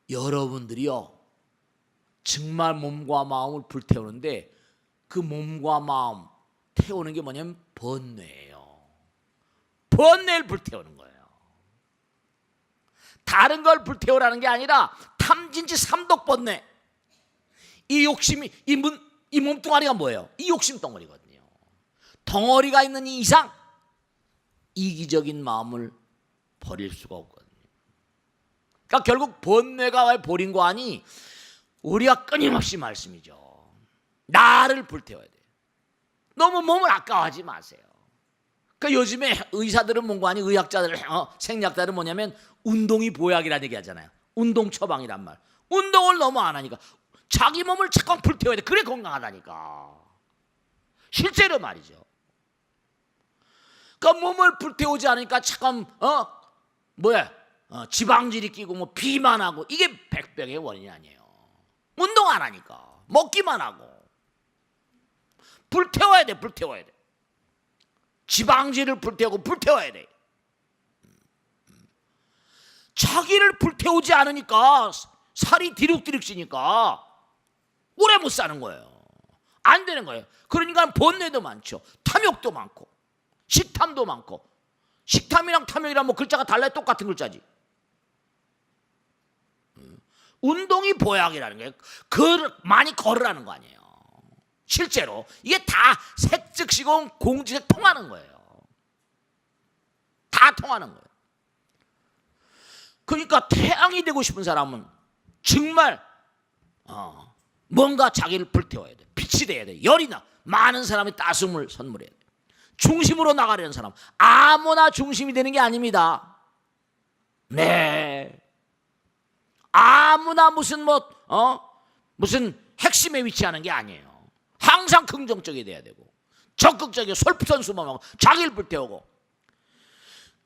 여러분들이요 정말 몸과 마음을 불태우는데 그 몸과 마음 태우는 게 뭐냐면 번뇌예요. 번뇌를 불태우는 거예요. 다른 걸 불태우라는 게 아니라 탐진치 삼독번뇌. 이 욕심이 이 몸뚱아리가 뭐예요? 이 욕심 덩어리거든요. 덩어리가 있는 이 이상 이기적인 마음을 버릴 수가 없거든요. 그러니까 결국 번뇌가 왜 버린 거 아니? 우리가 끊임없이 말씀이죠. 나를 불태워야 돼요. 너무 몸을 아까워하지 마세요. 그러니까 요즘에 의사들은 뭔가 아니 의학자들, 생리학자들은 뭐냐면 운동이 보약이라는 얘기 하잖아요. 운동 처방이란 말. 운동을 너무 안 하니까 자기 몸을 잠깐 불태워야 돼. 그래 건강하다니까. 실제로 말이죠. 그러니까 몸을 불태우지 않으니까 잠깐 지방질이 끼고 뭐 비만하고 이게 백병의 원인이 아니에요. 운동 안 하니까 먹기만 하고 불태워야 돼. 지방질을 불태우고 불태워야 돼. 자기를 불태우지 않으니까 살이 디룩디룩 찌니까 오래 못 사는 거예요. 안 되는 거예요. 그러니까 번뇌도 많죠. 탐욕도 많고 식탐도 많고. 식탐이랑 탐욕이랑 뭐 글자가 달라요. 똑같은 글자지. 운동이 보약이라는 게 많이 걸으라는 거 아니에요. 실제로 이게 다 색즉시공 공지색 통하는 거예요. 다 통하는 거예요. 그러니까 태양이 되고 싶은 사람은 정말 뭔가 자기를 불태워야 돼. 빛이 돼야 돼. 열이 나. 많은 사람이 따스움을 선물해야 돼. 중심으로 나가려는 사람, 아무나 중심이 되는 게 아닙니다. 네. 아무나 무슨 핵심에 위치하는 게 아니에요. 항상 긍정적이 돼야 되고 적극적이고 솔선수범하고 자기를 불태우고.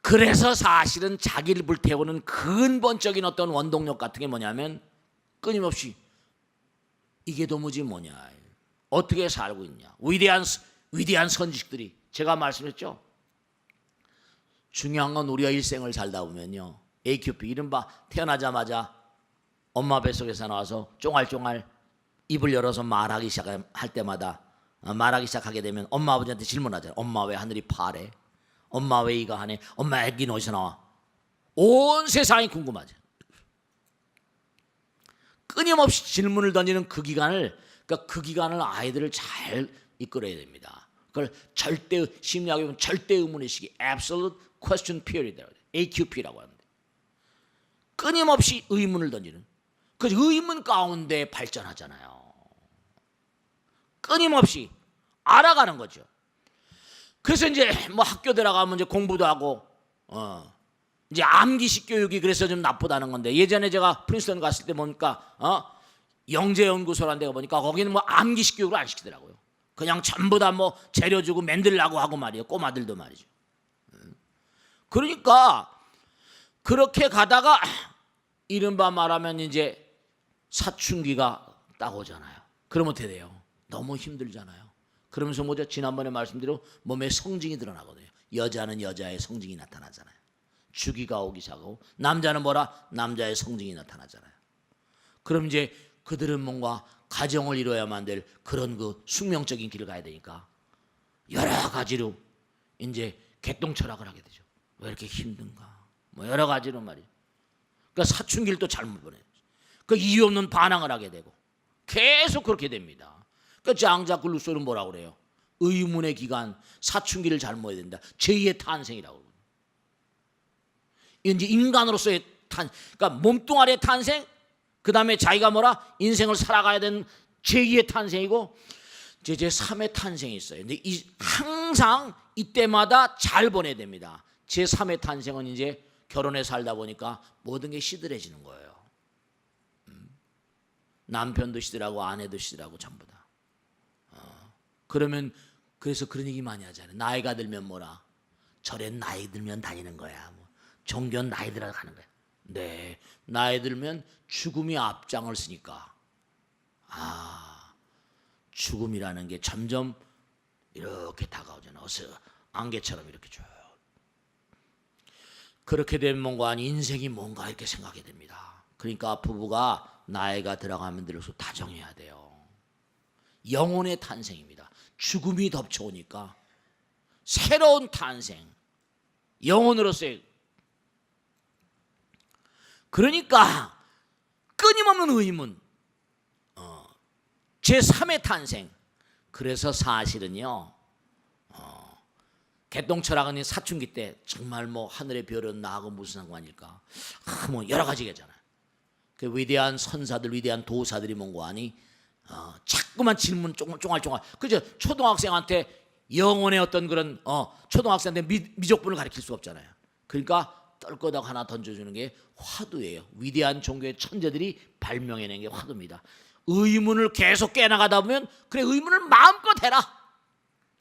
그래서 사실은 자기를 불태우는 근본적인 어떤 원동력 같은 게 뭐냐면 끊임없이 이게 도무지 뭐냐, 어떻게 살고 있냐. 위대한 선지식들이 제가 말씀했죠. 중요한 건 우리가 일생을 살다 보면요, AQP 이른바 태어나자마자 엄마 뱃속에서 나와서 쫑알쫑알 입을 열어서 말하기 시작할 때마다 말하기 시작하게 되면 엄마 아버지한테 질문하잖아요. 엄마 왜 하늘이 파래? 엄마 왜 이거 하네? 엄마 애기는 어디서 나와? 온 세상이 궁금하죠. 끊임없이 질문을 던지는 그 기간을, 그러니까 그 기간을 아이들을 잘 이끌어야 됩니다. 그걸 심리학에 보면 절대 의문의 시기, Absolute Question Period, AQP라고 하는데, 끊임없이 의문을 던지는, 그 의문 가운데 발전하잖아요. 끊임없이 알아가는 거죠. 그래서 이제 뭐 학교 들어가면 이제 공부도 하고, 이제 암기식 교육이 그래서 좀 나쁘다는 건데, 예전에 제가 프린스턴 갔을 때 보니까 영재연구소라는 데가 보니까 거기는 뭐 암기식 교육을 안 시키더라고요. 그냥 전부 다 뭐 재료 주고 만들라고 하고 말이에요. 꼬마들도 말이죠. 그러니까 그렇게 가다가 이른바 말하면 이제 사춘기가 딱 오잖아요. 그러면 어떻게 돼요? 너무 힘들잖아요. 그러면서 뭐죠? 지난번에 말씀드린 몸에 성징이 드러나거든요. 여자는 여자의 성징이 나타나잖아요. 주기가 오기 시작하고, 남자는 뭐라? 남자의 성징이 나타나잖아요. 그럼 이제 그들은 뭔가 가정을 이루어야만 될 그런 그 숙명적인 길을 가야 되니까 여러 가지로 이제 개똥철학을 하게 되죠. 왜 이렇게 힘든가? 뭐 여러 가지로 말이에요. 그러니까 사춘기를 또 잘못 보내요. 그 이유 없는 반항을 하게 되고 계속 그렇게 됩니다. 그러니까 장자크 루소는 뭐라고 그래요? 의문의 기간, 사춘기를 잘못 해야 된다. 제2의 탄생이라고. 이제 인간으로서의 그러니까 몸뚱아리의 탄생, 그 다음에 자기가 뭐라? 인생을 살아가야 되는 제2의 탄생이고 제3의 탄생이 있어요. 근데 항상 이때마다 잘 보내야 됩니다. 제3의 탄생은 이제 결혼해 살다 보니까 모든 게 시들해지는 거예요. 남편도 시들하고 아내도 시들하고 전부 다. 그러면 그래서 그런 얘기 많이 하잖아요. 나이가 들면 뭐라? 절에 나이 들면 다니는 거야. 뭐 종교는 나이 들어 가는 거야. 네, 나이 들면 죽음이 앞장을 쓰니까 죽음이라는 게 점점 이렇게 다가오잖아요. 어서 안개처럼 이렇게 쭉. 그렇게 되면 뭔가 인생이 뭔가 이렇게 생각하게 됩니다. 그러니까 부부가 나이가 들어가면 들어서 다정해야 돼요. 영혼의 탄생입니다. 죽음이 덮쳐오니까 새로운 탄생, 영혼으로서의. 그러니까 끊임없는 의문, 제3의 탄생. 그래서 사실은요, 개똥철학은 사춘기 때 정말 뭐 하늘의 별은 나하고 무슨 상관일까? 뭐 여러 가지겠잖아요. 그 위대한 선사들, 위대한 도사들이 뭔고 하니 자꾸만 질문 쫑알쫑알. 그죠? 초등학생한테 영혼의 어떤 그런 초등학생한테 미적분을 가르칠 수가 없잖아요. 그러니까 떨거덕 하나 던져주는 게 화두예요. 위대한 종교의 천재들이 발명해낸 게 화두입니다. 의문을 계속 깨나가다 보면 그래, 의문을 마음껏 해라.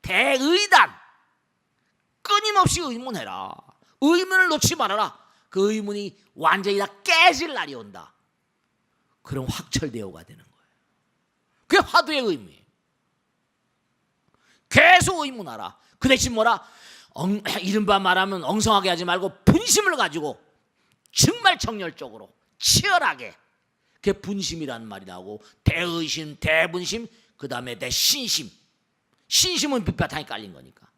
대의단. 끊임없이 의문해라. 의문을 놓지 말아라. 그 의문이 완전히 다 깨질 날이 온다. 그럼 확철대오가 되는 거예요. 그게 화두의 의미예요. 계속 의문하라. 그 대신 뭐라? 이른바 말하면 엉성하게 하지 말고 분심을 가지고 정말 정열적으로 치열하게 그게 분심이라는 말이 나오고 대의심, 대분심, 그 다음에 대신심. 신심은 밑바탕에 깔린 거니까.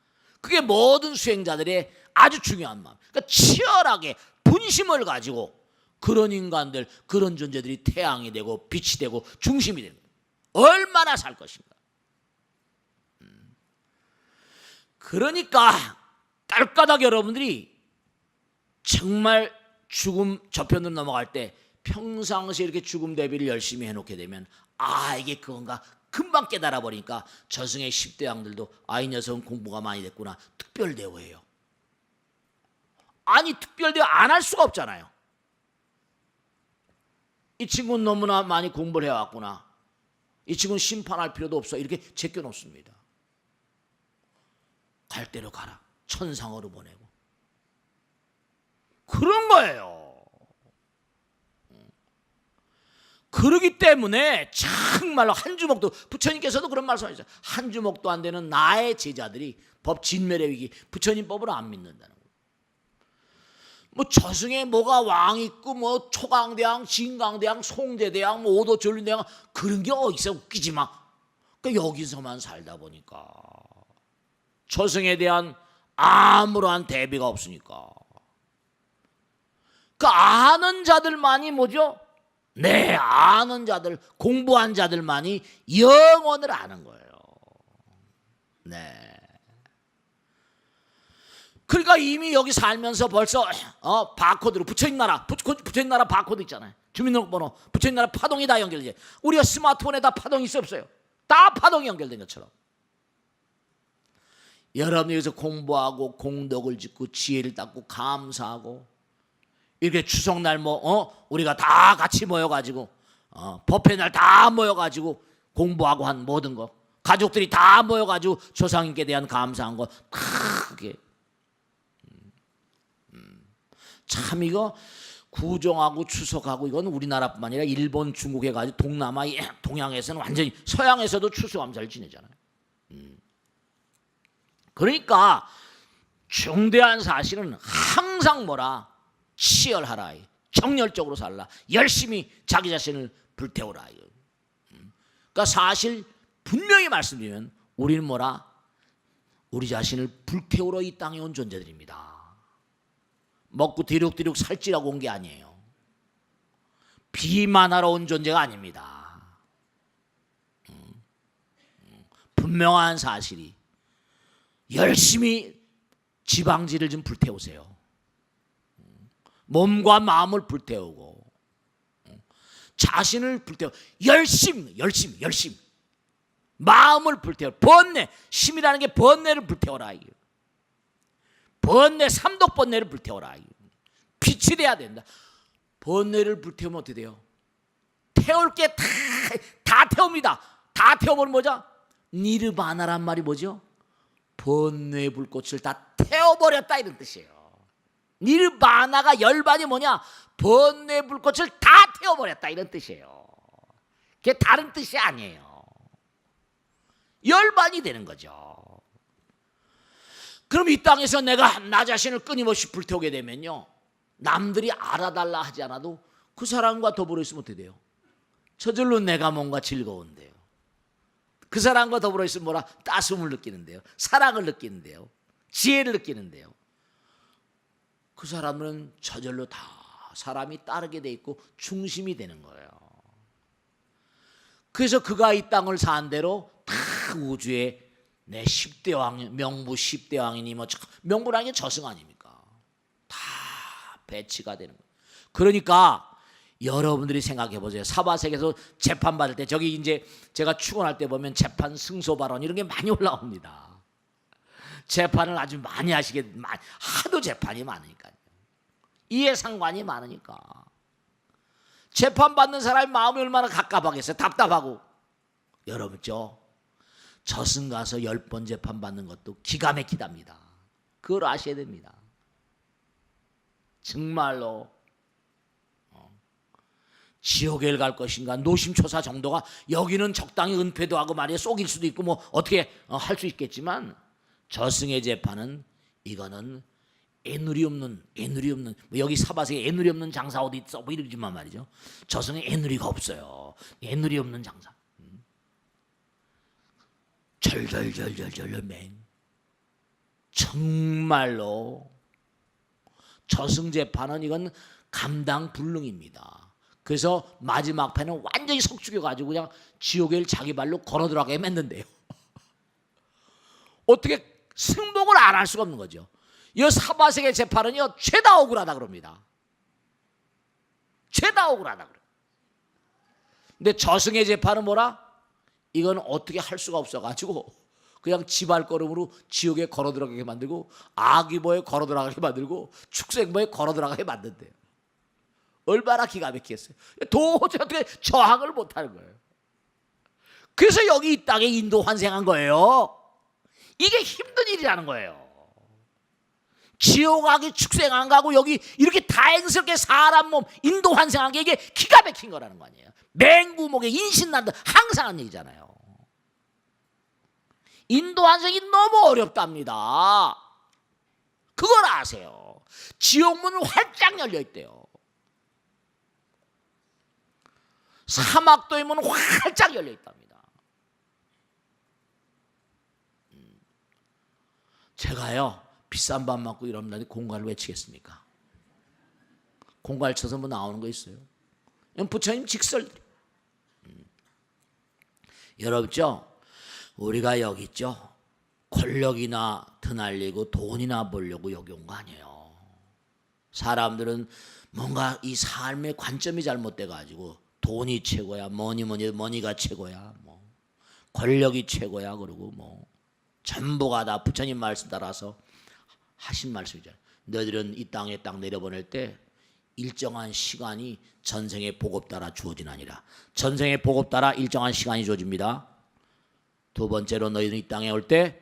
그게 모든 수행자들의 아주 중요한 마음. 그러니까 치열하게 분심을 가지고 그런 인간들, 그런 존재들이 태양이 되고 빛이 되고 중심이 되는 거예요. 얼마나 살 것인가. 그러니까 딸까닥 여러분들이 정말 죽음 저편으로 넘어갈 때 평상시에 이렇게 죽음 대비를 열심히 해놓게 되면 이게 그건가 금방 깨달아 버리니까 저승의 10대 양들도 이 녀석은 공부가 많이 됐구나 특별대우해요. 아니 특별대우 안 할 수가 없잖아요. 이 친구는 너무나 많이 공부를 해왔구나. 이 친구는 심판할 필요도 없어. 이렇게 제껴놓습니다. 갈 대로 가라. 천상으로 보내고. 그런 거예요. 그러기 때문에 정말로 한 주먹도, 부처님께서도 그런 말씀하셨어요. 한 주먹도 안 되는 나의 제자들이 법 진멸의 위기, 부처님 법을 안 믿는다는 거예요. 뭐 저승에 뭐가 왕 있고 뭐 초강대왕, 진강대왕, 송대대왕, 뭐 오도전륜대왕 그런 게 어디서 웃기지 마. 그러니까 여기서만 살다 보니까 저승에 대한 아무런 대비가 없으니까. 그 아는 자들만이 뭐죠? 네, 아는 자들, 공부한 자들만이 영원을 아는 거예요. 네. 그러니까 이미 여기 살면서 벌써 바코드로 부처님 나라, 부처님 나라 바코드 있잖아요. 주민등록번호, 부처님 나라 파동이 다 연결돼. 우리가 스마트폰에 다 파동이 있어 없어요? 다 파동이 연결된 것처럼. 여러분이 여기서 공부하고 공덕을 짓고 지혜를 닦고 감사하고 이렇게 추석날 우리가 다 같이 모여가지고 법회 날 다 모여가지고 공부하고 한 모든 거 가족들이 다 모여가지고 조상님께 대한 감사한 거 다 그게 참 이거 구정하고 추석하고 이건 우리나라뿐만 아니라 일본, 중국 해가지고 동남아, 동양에서는 완전히 서양에서도 추수감 잘 지내잖아요. 그러니까 중대한 사실은 항상 뭐라 치열하라, 정열적으로 살라, 열심히 자기 자신을 불태우라. 그러니까 사실 분명히 말씀드리면 우리는 뭐라 우리 자신을 불태우러 이 땅에 온 존재들입니다. 먹고 뒤룩뒤룩 살찌라고 온 게 아니에요. 비만하러 온 존재가 아닙니다. 분명한 사실이 열심히 지방지를 좀 불태우세요. 몸과 마음을 불태우고 자신을 불태워 열심 마음을 불태워 번뇌, 심이라는 게 번뇌를 불태워라. 번뇌, 삼독 번뇌를 불태워라. 빛이 돼야 된다. 번뇌를 불태우면 어떻게 돼요? 태울 게 다 태웁니다. 다 태워버리면 뭐죠? 니르바나란 말이 뭐죠? 번뇌의 불꽃을 다 태워버렸다 이런 뜻이에요. 니르바나가 열반이 뭐냐? 번뇌의 불꽃을 다 태워버렸다 이런 뜻이에요. 그게 다른 뜻이 아니에요. 열반이 되는 거죠. 그럼 이 땅에서 내가 나 자신을 끊임없이 불태우게 되면요, 남들이 알아달라 하지 않아도 그 사람과 더불어 있으면 어떻게 돼요? 저절로 내가 뭔가 즐거운데요. 그 사람과 더불어 있으면 뭐라? 따스움을 느끼는데요, 사랑을 느끼는데요, 지혜를 느끼는데요. 그 사람은 저절로 다 사람이 따르게 돼 있고 중심이 되는 거예요. 그래서 그가 이 땅을 산 대로 다 우주에 내 10대 왕, 명부 10대 왕이니 뭐 명부라는 게 저승 아닙니까? 다 배치가 되는 거예요. 그러니까 여러분들이 생각해 보세요. 사바세계에서 재판 받을 때 저기 이제 제가 출근할 때 보면 재판 승소 발언 이런 게 많이 올라옵니다. 재판을 아주 많이 하시게, 하도 재판이 많으니까요. 이해상관이 많으니까. 재판받는 사람의 마음이 얼마나 갑갑하겠어요. 답답하고. 여러분 저승 가서 10번 재판받는 것도 기가 막히답니다. 그걸 아셔야 됩니다. 정말로 지옥에 갈 것인가, 노심초사 정도가, 여기는 적당히 은폐도 하고 말이야 쏙일 수도 있고 뭐 어떻게 할 수 있겠지만 저승의 재판은 이거는 애누리 없는 뭐 여기 사바세에 애누리 없는 장사 어디 있어 뭐 이러지만 말이죠. 저승에 애누리가 없어요. 애누리 없는 장사. 절절절절절맨 정말로 저승 재판은 이건 감당 불능입니다. 그래서 마지막 패는 완전히 석죽여 가지고 그냥 지옥에 자기 발로 걸어 들어가게 맺는데요. 어떻게 승복을 안 할 수가 없는 거죠. 이 사바세계 재판은요 죄다 억울하다 그럽니다. 죄다 억울하다 그래요. 근데 저승의 재판은 뭐라? 이건 어떻게 할 수가 없어가지고 그냥 지발걸음으로 지옥에 걸어 들어가게 만들고 아기보에 걸어 들어가게 만들고 축생보에 걸어 들어가게 만든대요. 얼마나 기가 막히겠어요. 도저히 어떻게 저항을 못하는 거예요. 그래서 여기 이 땅에 인도 환생한 거예요. 이게 힘든 일이라는 거예요. 지옥 가기 축생 안 가고 여기 이렇게 다행스럽게 사람 몸 인도 환생한 게 이게 기가 막힌 거라는 거 아니에요. 맹구목에 인신난다 항상 하는 얘기잖아요. 인도 환생이 너무 어렵답니다. 그걸 아세요. 지옥문은 활짝 열려 있대요. 사막도의 문은 활짝 열려 있답니다. 제가요 비싼 밥 먹고 이러면 공갈을 왜 치겠습니까? 공갈 쳐서 뭐 나오는 거 있어요? 부처님 직설. 여러분죠? 우리가 여기 있죠? 권력이나 드날리고 돈이나 벌려고 여기 온 거 아니에요. 사람들은 뭔가 이 삶의 관점이 잘못돼 가지고 돈이 최고야, 머니가 최고야, 뭐 권력이 최고야, 그러고 뭐 전부가 다 부처님 말씀 따라서 하신 말씀이잖아요. 너희들은 이 땅에 딱 내려보낼 때 일정한 시간이 전생의 복업 따라 주어지나니라. 전생의 복업 따라 일정한 시간이 주어집니다. 두 번째로 너희는 이 땅에 올 때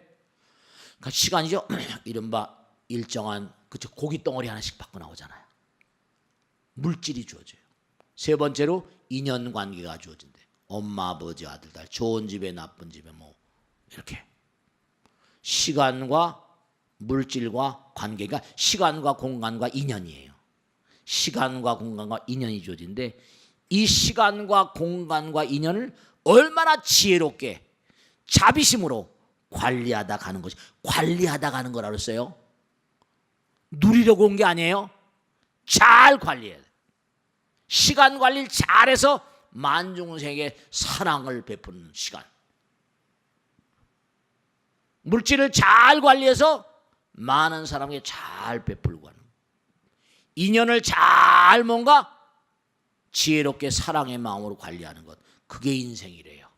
그러니까 시간이죠. 이른바 일정한 그쵸 고기 덩어리 하나씩 받고 나오잖아요. 물질이 주어져요. 세 번째로 인연 관계가 주어진대. 엄마, 아버지, 아들, 딸, 좋은 집에 나쁜 집에 뭐 이렇게 시간과 물질과 관계가 시간과 공간과 인연이에요. 시간과 공간과 인연이 주어진데 이 시간과 공간과 인연을 얼마나 지혜롭게 자비심으로 관리하다 가는 것이 관리하다 가는 거라고 했어요. 누리려고 온 게 아니에요. 잘 관리해야 돼. 시간 관리를 잘해서 만중생에게 사랑을 베푸는 시간. 물질을 잘 관리해서 많은 사람에게 잘 베풀고 하는. 인연을 잘 뭔가 지혜롭게 사랑의 마음으로 관리하는 것. 그게 인생이래요.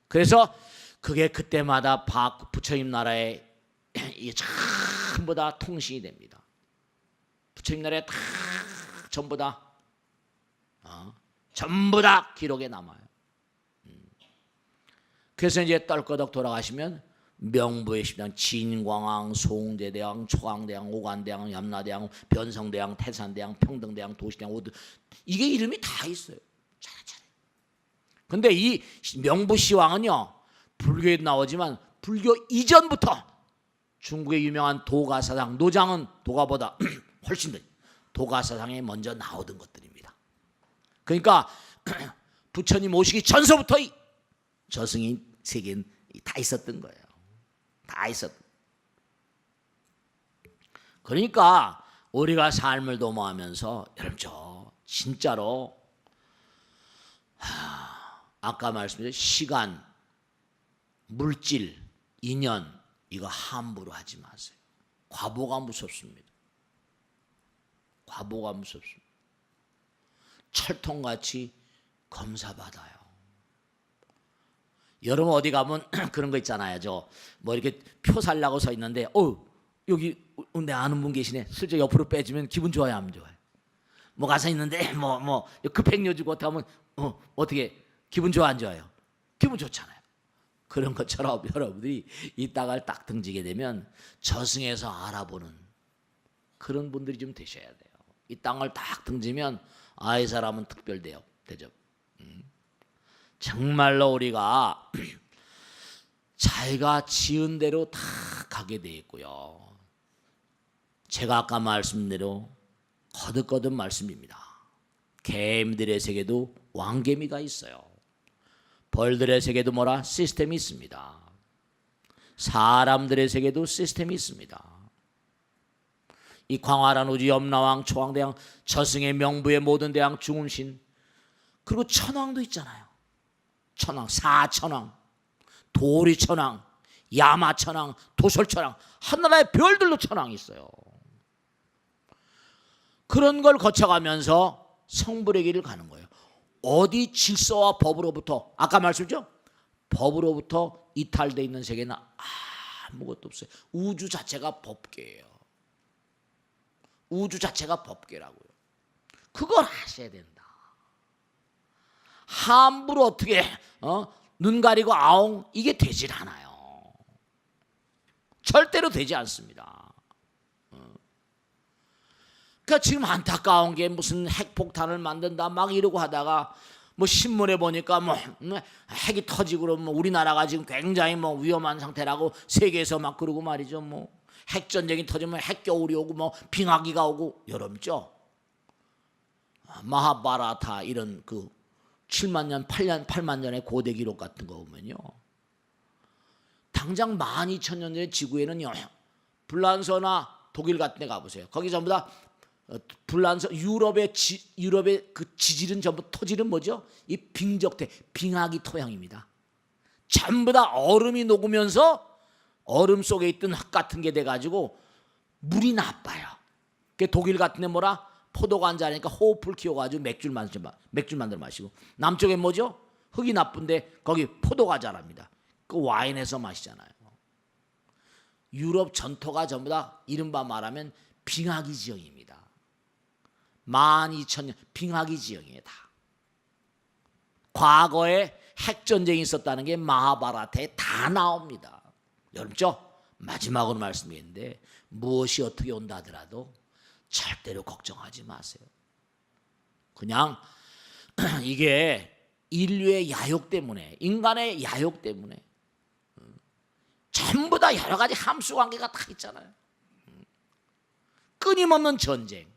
그래서 그게 그때마다 부처님 나라에 전부 다 통신이 됩니다. 부처님 나라에 다 전부 다 기록에 남아요. 그래서 이제 떨거덕 돌아가시면 명부의 십당 진광왕, 송대대왕, 초광대왕, 오관대왕, 염라대왕, 변성대왕, 태산대왕, 평등대왕, 도시대왕, 오드 이게 이름이 다 있어요. 차례차례. 근데 이 명부시왕은요 불교에 나오지만 불교 이전부터 중국의 유명한 도가사상, 노장은 도가보다 훨씬 더 도가사상에 먼저 나오던 것들입니다. 그러니까 부처님 오시기 전서부터 저승이 세계는 다 있었던 거예요. 다 있었던. 그러니까 우리가 삶을 도모하면서 여러분 저 진짜로 아까 말씀드린 시간, 물질, 인연 이거 함부로 하지 마세요. 과보가 무섭습니다. 과보가 무섭습니다. 철통같이 검사받아요. 여러분 어디 가면 그런 거 있잖아요. 저 뭐 이렇게 표 살라고 서 있는데 여기 내 아는 분 계시네. 슬쩍 옆으로 빼주면 기분 좋아요, 안 좋아요? 뭐 가서 있는데 뭐 급행료 주고 어떻게 하면 어떻게 기분 좋아 안 좋아요? 기분 좋잖아요. 그런 것처럼 여러분들이 이 땅을 딱 등지게 되면 저승에서 알아보는 그런 분들이 좀 되셔야 돼요. 이 땅을 딱 등지면 이 사람은 특별대접. 정말로 우리가 자기가 지은 대로 다 가게 돼 있고요. 제가 아까 말씀드린 대로 거듭거듭 말씀입니다. 개미들의 세계도 왕개미가 있어요. 벌들의 세계도 뭐라? 시스템이 있습니다. 사람들의 세계도 시스템이 있습니다. 이 광활한 우주 염라왕, 초왕대왕, 저승의 명부의 모든 대왕, 중음신, 그리고 천왕도 있잖아요. 천왕, 사천왕, 도리천왕, 야마천왕, 도솔천왕, 하늘나라의 별들도 천왕이 있어요. 그런 걸 거쳐가면서 성불의 길을 가는 거예요. 어디 질서와 법으로부터, 아까 말씀드렸죠? 법으로부터 이탈되어 있는 세계는 아무것도 없어요. 우주 자체가 법계예요. 우주 자체가 법계라고요. 그걸 하셔야 된다. 함부로 어떻게 눈 가리고 아웅, 이게 되질 않아요. 절대로 되지 않습니다. 그러니까 지금 안타까운 게 무슨 핵폭탄을 만든다 막 이러고 하다가 뭐 신문에 보니까 뭐 핵이 터지고 그러면 우리나라가 지금 굉장히 뭐 위험한 상태라고 세계에서 막 그러고 말이죠. 뭐 핵전쟁이 터지면 핵겨울이 오고 뭐 빙하기가 오고 여름죠. 마하바라타 이런 그 7만 년, 8만 년의 고대 기록 같은 거 보면요. 당장 12,000년 전의 지구에는요. 불란서나 독일 같은 데 가보세요. 거기 전부 다 불란서 유럽의 그 지질은 전부 토질은 뭐죠? 이 빙적대 빙하기 토양입니다. 전부 다 얼음이 녹으면서 얼음 속에 있던 흙 같은 게 돼가지고 물이 나빠요. 독일 같은 데 뭐라? 포도가 한 잔이니까 호흡을 키워가지고 맥주를 만들어 마시고, 남쪽에 뭐죠? 흙이 나쁜데 거기 포도가 자랍니다. 그 와인에서 마시잖아요. 유럽 전토가 전부 다 이른바 말하면 빙하기 지형입니다. 12,000년 빙하기 지형이에요. 다. 과거에 핵전쟁이 있었다는 게 마하바라타에 다 나옵니다. 여러분죠? 마지막으로 말씀드리는데 무엇이 어떻게 온다 하더라도 절대로 걱정하지 마세요. 그냥 이게 인류의 야욕 때문에, 인간의 야욕 때문에 전부 다 여러 가지 함수관계가 다 있잖아요. 끊임없는 전쟁.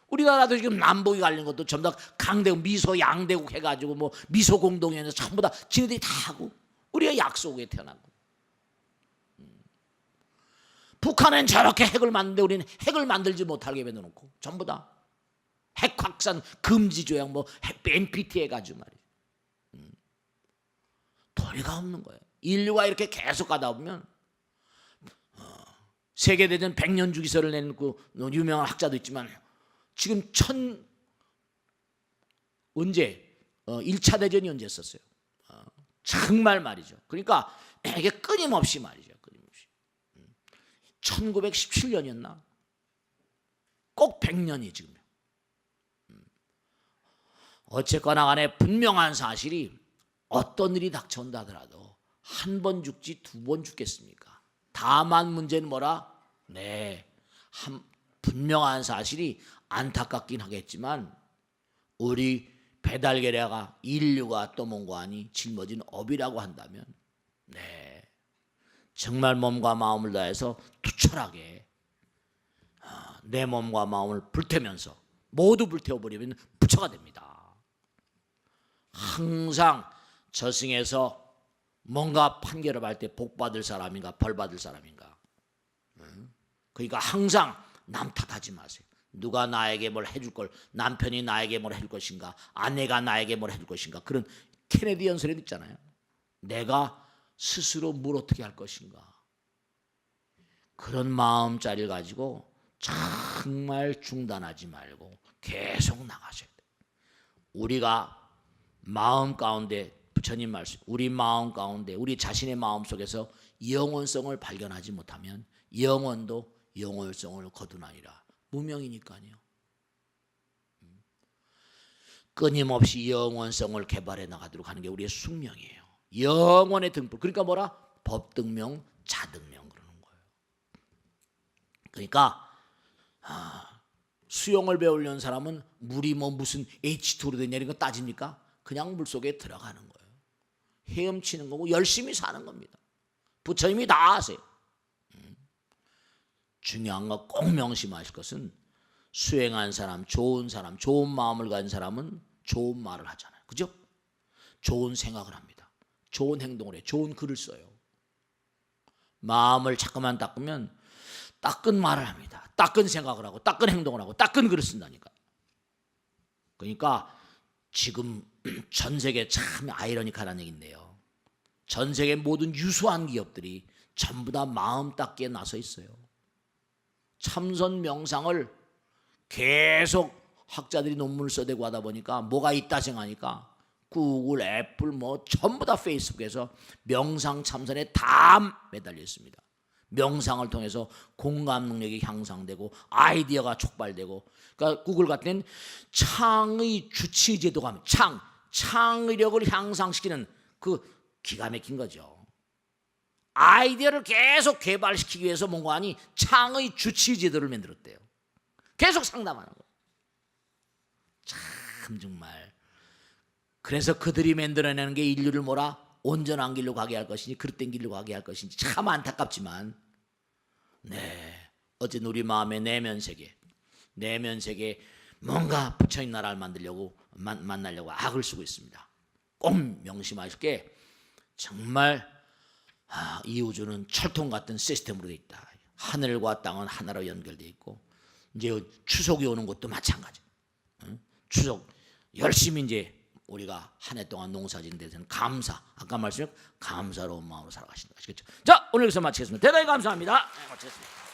우리나라도 지금 남북이 갈린 것도 전부 다 강대국, 미소 양대국 해가지고 뭐 미소 공동회에서 전부 다 지네들이 다 하고, 우리가 약속에 태어나고. 북한은 저렇게 핵을 만드는데 우리는 핵을 만들지 못하게 해놓고 전부 다 핵 확산 금지 조약 뭐 NPT 해가지고 말이에요. 도리가 없는 거예요. 인류가 이렇게 계속 가다 보면 세계대전 100년 주기설을 낸 그 유명한 학자도 있지만 지금 언제 1차 대전이 언제 있었어요? 정말 말이죠. 그러니까 이게 끊임없이 말이죠. 1917년이었나? 꼭 100년이 지금. 어쨌거나 간에 분명한 사실이 어떤 일이 닥쳐온다 하더라도 한 번 죽지 두 번 죽겠습니까? 다만 문제는 뭐라? 분명한 사실이 안타깝긴 하겠지만 우리 배달계라가 인류가 떠몬 아니 짊어진 업이라고 한다면 정말 몸과 마음을 다해서 투철하게 내 몸과 마음을 불태면서 모두 불태워버리면 부처가 됩니다. 항상 저승에서 뭔가 판결을 할 때 복받을 사람인가 벌받을 사람인가. 그러니까 항상 남 탓하지 마세요. 누가 나에게 뭘 해줄 걸, 남편이 나에게 뭘 해줄 것인가, 아내가 나에게 뭘 해줄 것인가. 그런 케네디 연설에도 있잖아요. 내가 스스로 뭘 어떻게 할 것인가. 그런 마음자리를 가지고 정말 중단하지 말고 계속 나가셔야 돼요. 우리가 마음 가운데, 부처님 말씀, 우리 마음 가운데 우리 자신의 마음 속에서 영원성을 발견하지 못하면 영원도 영원성을 거두나니라. 무명이니까요. 끊임없이 영원성을 개발해 나가도록 하는 게 우리의 숙명이에요. 영원의 등불. 그러니까 뭐라? 법등명, 자등명 그러는 거예요. 그러니까 수영을 배우려는 사람은 물이 뭐 무슨 H2로 되냐 이런 거 따집니까? 그냥 물속에 들어가는 거예요. 헤엄치는 거고 열심히 사는 겁니다. 부처님이 다 아세요. 중요한 거 꼭 명심하실 것은 수행한 사람, 좋은 마음을 가진 사람은 좋은 말을 하잖아요. 그죠? 좋은 생각을 합니다. 좋은 행동을 해요. 좋은 글을 써요. 마음을 자꾸만 닦으면 닦은 말을 합니다. 닦은 생각을 하고 닦은 행동을 하고 닦은 글을 쓴다니까. 그러니까 지금 전 세계 참 아이러니컬한 얘기인데요. 전 세계 모든 유수한 기업들이 전부 다 마음 닦기에 나서 있어요. 참선 명상을 계속 학자들이 논문을 써대고 하다 보니까 뭐가 있다 생각하니까 구글, 애플 뭐 전부 다 페이스북에서 명상 참선에 다 매달려 있습니다. 명상을 통해서 공감 능력이 향상되고 아이디어가 촉발되고, 그러니까 구글 같은 데는 창의 주치 제도가 합니다. 창의력을 향상시키는 그 기가 막힌 거죠. 아이디어를 계속 개발시키기 위해서 뭔가 하니 창의 주치 제도를 만들었대요. 계속 상담하는 거예요. 참 정말. 그래서 그들이 만들어내는 게 인류를 뭐라? 온전한 길로 가게 할 것인지 그릇된 길로 가게 할 것인지 참 안타깝지만, 네, 어쨌든 우리 마음의 내면 세계 뭔가 부처님 나라를 만나려고 악을 쓰고 있습니다. 꼭 명심하실 게 정말 이 우주는 철통 같은 시스템으로 돼 있다. 하늘과 땅은 하나로 연결돼 있고, 이제 추석이 오는 것도 마찬가지. 추석 열심히 이제 우리가 한 해 동안 농사진 데서는 아까 말씀드린 감사로운 마음으로 살아가신다. 아시겠죠? 자, 오늘 여기서 마치겠습니다. 대단히 감사합니다. 네, 마치겠습니다.